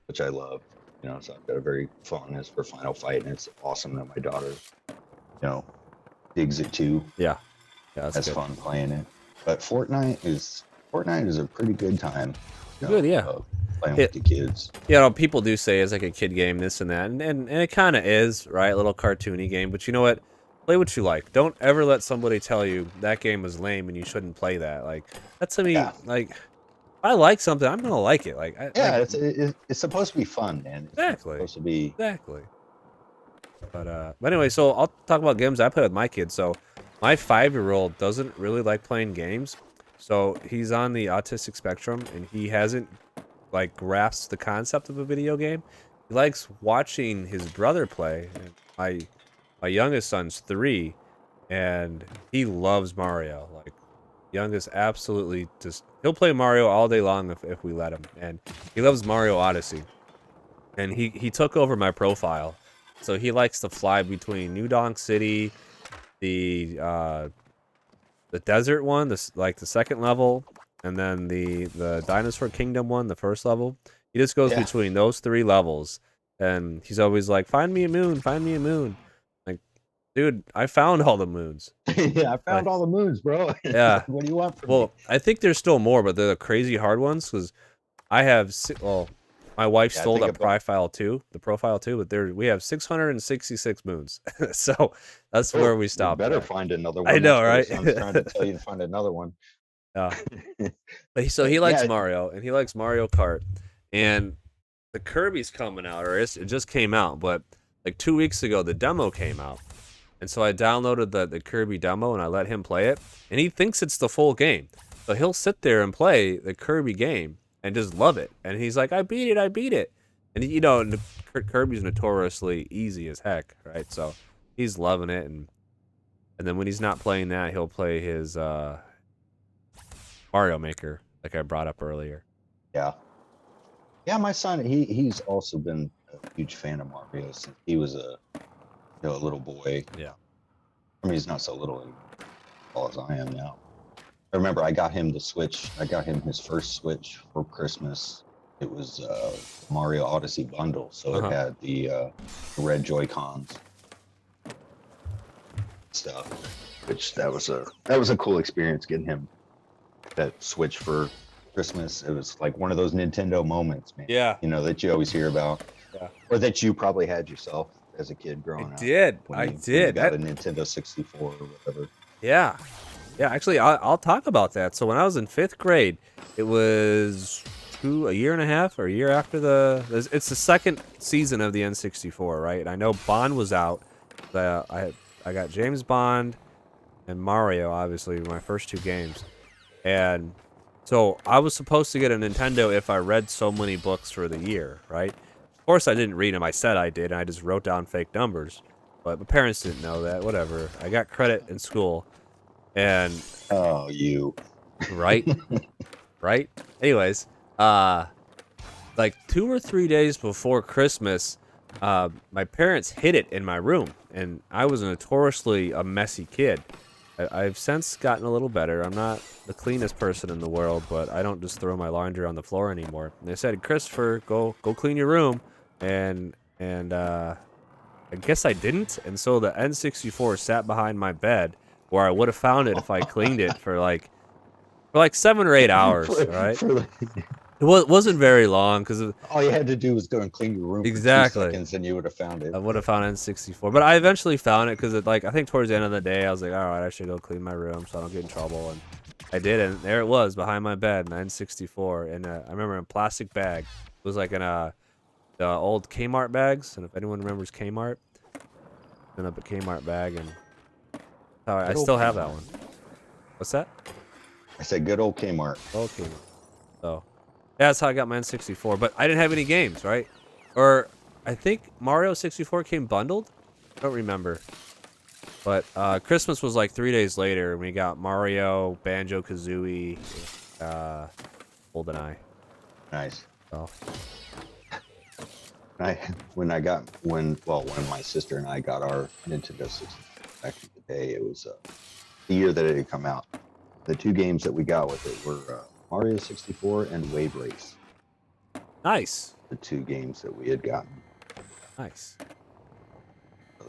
which I loved. You know, so I've got a very fondness for Final Fight, and it's awesome that my daughter, you know, digs it too. Yeah, that's good. Fun playing it. But Fortnite is a pretty good time. Good, yeah. Playing with the kids. You know, people do say it's like a kid game, this and that, and it kind of is, right? A little cartoony game, but you know what? Play what you like. Don't ever let somebody tell you that game was lame and you shouldn't play that. Like, that's to me, like, if I like something, I'm gonna like it. Like, it's supposed to be fun, man. Exactly. It's supposed to be exactly. But anyway, so I'll talk about games I play with my kids. So my 5-year-old doesn't really like playing games. So he's on the autistic spectrum, and he hasn't like grasped the concept of a video game. He likes watching his brother play. And my youngest son's 3, and he loves Mario. Like, youngest absolutely just, he'll play Mario all day long if we let him. And he loves Mario Odyssey. And he took over my profile. So he likes to fly between New Donk City, the desert one, like the second level, and then the Dinosaur Kingdom one, the first level. He just goes between those 3 levels and he's always like, "Find me a moon, find me a moon." Like, dude, I found all the moons. Yeah, I found Like, all the moons, bro. yeah. What do you want from me? Well, I think there's still more, but they're the crazy hard ones because I have. Well, my wife Yeah, I stole think the about- profile too, but we have 666 moons. So that's Oh, where we you stopped. better at. find another I one. know, That's what right? it sounds trying to tell you to find another one. Yeah. But so he likes Yeah. Mario and he likes Mario Kart, and the Kirby's coming out, or it just came out, but like 2 weeks ago the demo came out, and so I downloaded the Kirby demo and I let him play it, and he thinks it's the full game, so he'll sit there and play the Kirby game and just love it, and he's like, I beat it, and you know, Kirby's notoriously easy as heck, right? So he's loving it, and then when he's not playing that, he'll play his Mario Maker, like I brought up earlier. Yeah. Yeah, my son, he's also been a huge fan of Mario since he was a little boy. Yeah. I mean, he's not so little anymore, as tall as I am now. I remember I got him the Switch. I got him his first Switch for Christmas. It was Mario Odyssey bundle, so it had the red Joy-Cons stuff, which that was a cool experience getting him that Switch for Christmas. It was like one of those Nintendo moments, man. Yeah. You know, that you always hear about. Yeah. Or that you probably had yourself as a kid growing up. I did. When you got a Nintendo 64 or whatever. Yeah. Yeah, actually, I'll talk about that. So when I was in 5th grade, it was a year and a half or a year after it's the second season of the N64, right? And I know Bond was out. I got James Bond and Mario, obviously, my first 2 games. And so I was supposed to get a Nintendo if I read so many books for the year, right? Of course, I didn't read them. I said I did, and I just wrote down fake numbers. But my parents didn't know that. Whatever. I got credit in school, and Oh, you. right, right. Anyways, like 2 or 3 days before Christmas, my parents hid it in my room, and I was notoriously a messy kid. I've since gotten a little better. I'm not the cleanest person in the world, but I don't just throw my laundry on the floor anymore. And they said, Christopher, go clean your room, and I guess I didn't. And so the N64 sat behind my bed, where I would have found it if I cleaned it for like 7 or 8 hours, right? It wasn't very long because All you had to do was go and clean your room Exactly. for 2 seconds and you would have found it. I would have found N64, but I eventually found it because I think towards the end of the day I was like, all right, I should go clean my room so I don't get in trouble, and I did, and there it was behind my bed, an N64, and I remember in a plastic bag. It was like in the old Kmart bags, and if anyone remembers Kmart, in a Kmart bag, and I still have that one. What's that? I said good old Kmart. Okay, so. Yeah, that's how I got my N64, but I didn't have any games, right? Or I think Mario 64 came bundled? I don't remember. But Christmas was like 3 days later, and we got Mario, Banjo-Kazooie, GoldenEye. Nice. So, When my sister and I got our Nintendo 64 back in the day, it was the year that it had come out. The 2 games that we got with it were Mario 64 and Wave Race. nice. The 2 games that we had gotten. Nice. So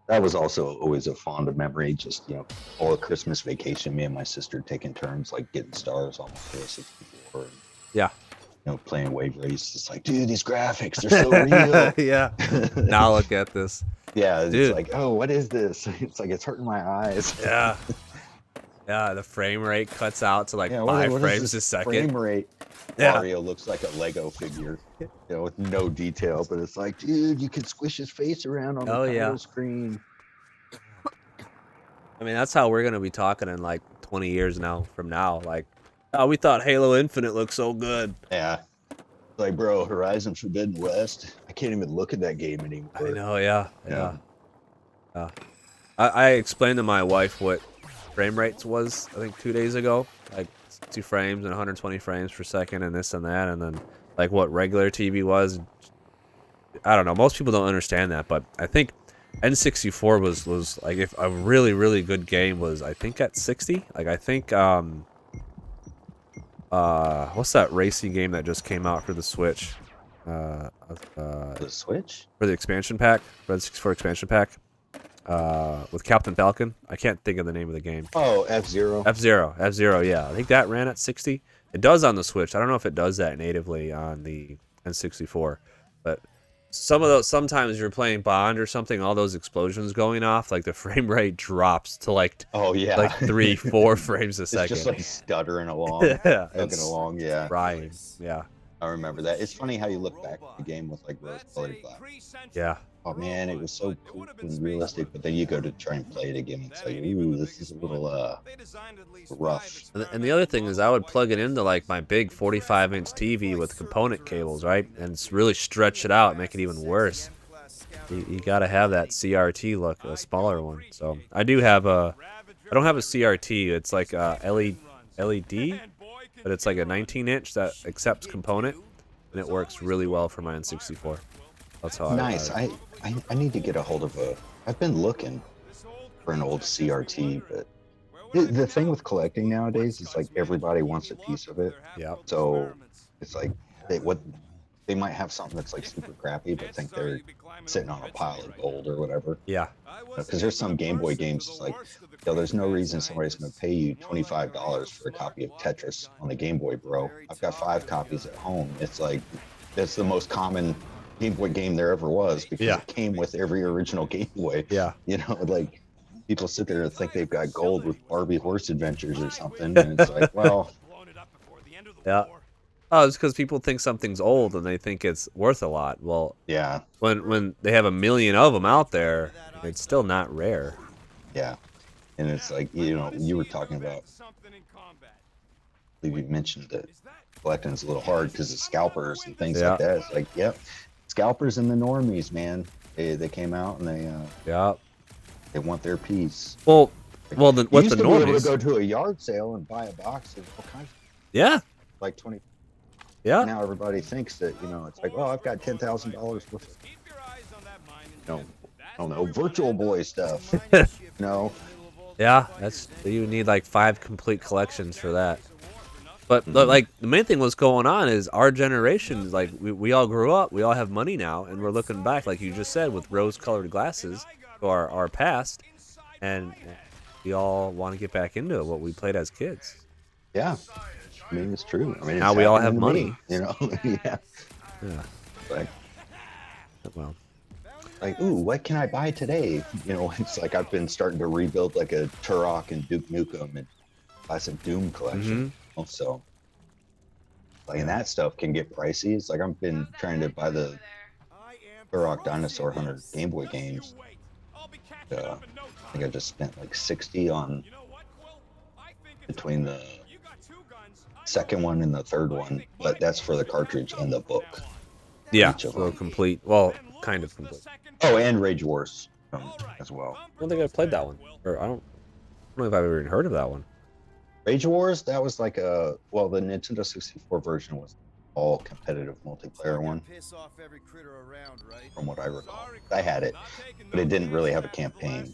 that was also always a fond memory. Just, you know, all the Christmas vacation, me and my sister taking turns like getting stars on Mario 64. And, Yeah. you know, playing Wave Race. It's like, dude, these graphics, they're so real. Yeah. Now look at this. Yeah, it's Dude. like, oh, what is this? It's like, it's hurting my eyes. Yeah. Yeah, the frame rate cuts out to like Yeah, 5 what is frames this a second. Frame rate. Yeah. Mario looks like a Lego figure, you know, with no detail, but it's like, dude, you can squish his face around on the title screen. I mean, that's how we're going to be talking in like 20 years from now. Like, oh, we thought Halo Infinite looked so good. Yeah. Like, bro, Horizon Forbidden West, I can't even look at that game anymore. I know, yeah. I explained to my wife what frame rates was, I think 2 days ago. Like 2 frames and 120 frames per second and this and that. And then like what regular TV was. I don't know. Most people don't understand that. But I think N64 was like, if a really, really good game was, I think at 60. Like I think, what's that racing game that just came out for the Switch? The Switch? For the expansion pack, for the 64 expansion pack, with Captain Falcon. I can't think of the name of the game. Oh, F-Zero. F-Zero, yeah. I think that ran at 60. It does on the Switch. I don't know if it does that natively on the N64, but sometimes you're playing Bond or something, all those explosions going off, like the frame rate drops to like Oh yeah, like 3-4 frames a it's second. just like stuttering along, Yeah, chugging it's along. Yeah, Crying. Yeah. I remember that. It's funny how you look back at the game with like rose-colored glasses. Yeah. Oh man, it was so cool and realistic, but then you go to try and play it again, and it's like, ooh, this is a little rough. And the other thing is I would plug it into like my big 45-inch TV with component cables, right? And it's really stretch it out, make it even worse. You got to have that CRT look, a smaller one. So I don't have a CRT. It's like a LED, but it's like a 19-inch that accepts component, and it works really well for my N64. That's how Nice. I need to get a hold of a. I've been looking for an old CRT, but the thing with collecting nowadays is like everybody wants a piece of it. Yeah. So it's like they might have something that's like super crappy, but think they're sitting on a pile of gold or whatever. Yeah. Because there's some Game Boy games it's like, there's no reason somebody's going to pay you $25 for a copy of Tetris on the Game Boy, bro. I've got 5 copies at home. It's like that's the most common Game Boy game there ever was because it came with every original Game Boy. Yeah. You know, like people sit there and think they've got gold with Barbie Horse Adventures or something, and it's like, well, yeah. Oh, it's because people think something's old and they think it's worth a lot. Well, yeah, when they have a million of them out there, it's still not rare. yeah. And it's like, you know, you were talking about, I believe you mentioned that collecting's a little hard because of scalpers and things like that. It's like, yep, scalpers and the normies, man. They came out and they want their piece. Well, Like, what's the you used to be able normies? to go to a yard sale and buy a box of all kinds, Yeah. like 20. Yeah. Now everybody thinks that, you know, it's like, well, I've got $10,000 worth of, no, I don't know, Virtual Boy stuff. No. Yeah, you need like 5 complete collections for that. But like the main thing what's going on is our generation, like we all grew up, we all have money now, and we're looking back, like you just said, with rose-colored glasses to our past, and we all want to get back into what we played as kids. Yeah. I mean, it's true. I mean, now it's we all have happening to money, me, you know. Yeah. Yeah. Like, Well. like, ooh, what can I buy today? You know, it's like I've been starting to rebuild like a Turok and Duke Nukem and classic Doom collection. Also, like, and that stuff can get pricey. It's like I've been trying to buy the Turok Dinosaur Hunter Game Boy games. I think I just spent like 60 on between the second one and the third one, but that's for the cartridge and the book. Yeah, Each of so them. complete. Well, kind of complete. Oh, and Rage Wars as well. I don't think I've played that one, or I don't know if I've ever even heard of that one. Rage Wars, that was like the Nintendo 64 version was all competitive multiplayer one, from what I recall. I had it, but it didn't really have a campaign.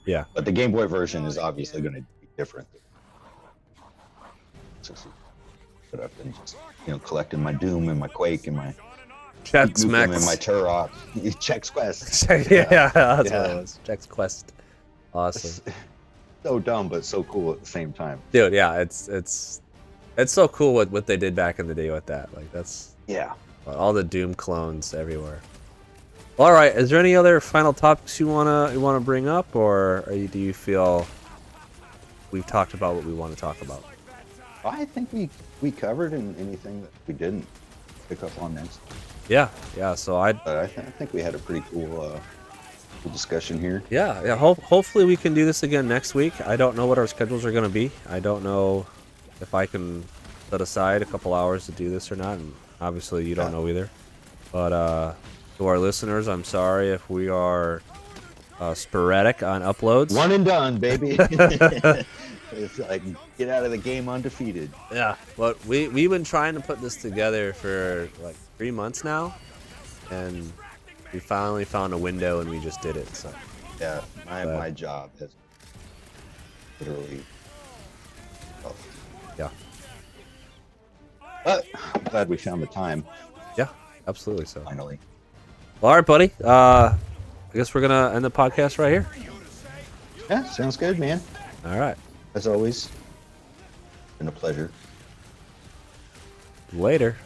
Yeah. But the Game Boy version is obviously going to be different. But I've been just, you know, collecting my Doom and my Quake and my Chex Nukem Max. and my Turok. Chex Quest. Yeah, that's what it was. Chex Quest. Awesome. So dumb, but so cool at the same time. Dude, yeah, it's so cool what they did back in the day with that. Like that's all the Doom clones everywhere. All right, is there any other final topics you wanna bring up, or do you feel we've talked about what we want to talk about? I think we covered anything that we didn't pick up on next. Yeah. So I think we had a pretty cool discussion here. Yeah. Hopefully we can do this again next week. I don't know what our schedules are going to be. I don't know if I can set aside a couple hours to do this or not. And obviously you don't know either. But to our listeners, I'm sorry if we are sporadic on uploads. One and done, baby. It's like get out of the game undefeated. Yeah, but we've been trying to put this together for like 3 months now, and we finally found a window and we just did it. So yeah, my job has literally tough. Yeah. But I'm glad we found the time. Yeah. Absolutely so. Finally. Well, all right, buddy. I guess we're gonna end the podcast right here. Yeah, sounds good, man. All right. As always, been a pleasure. Later.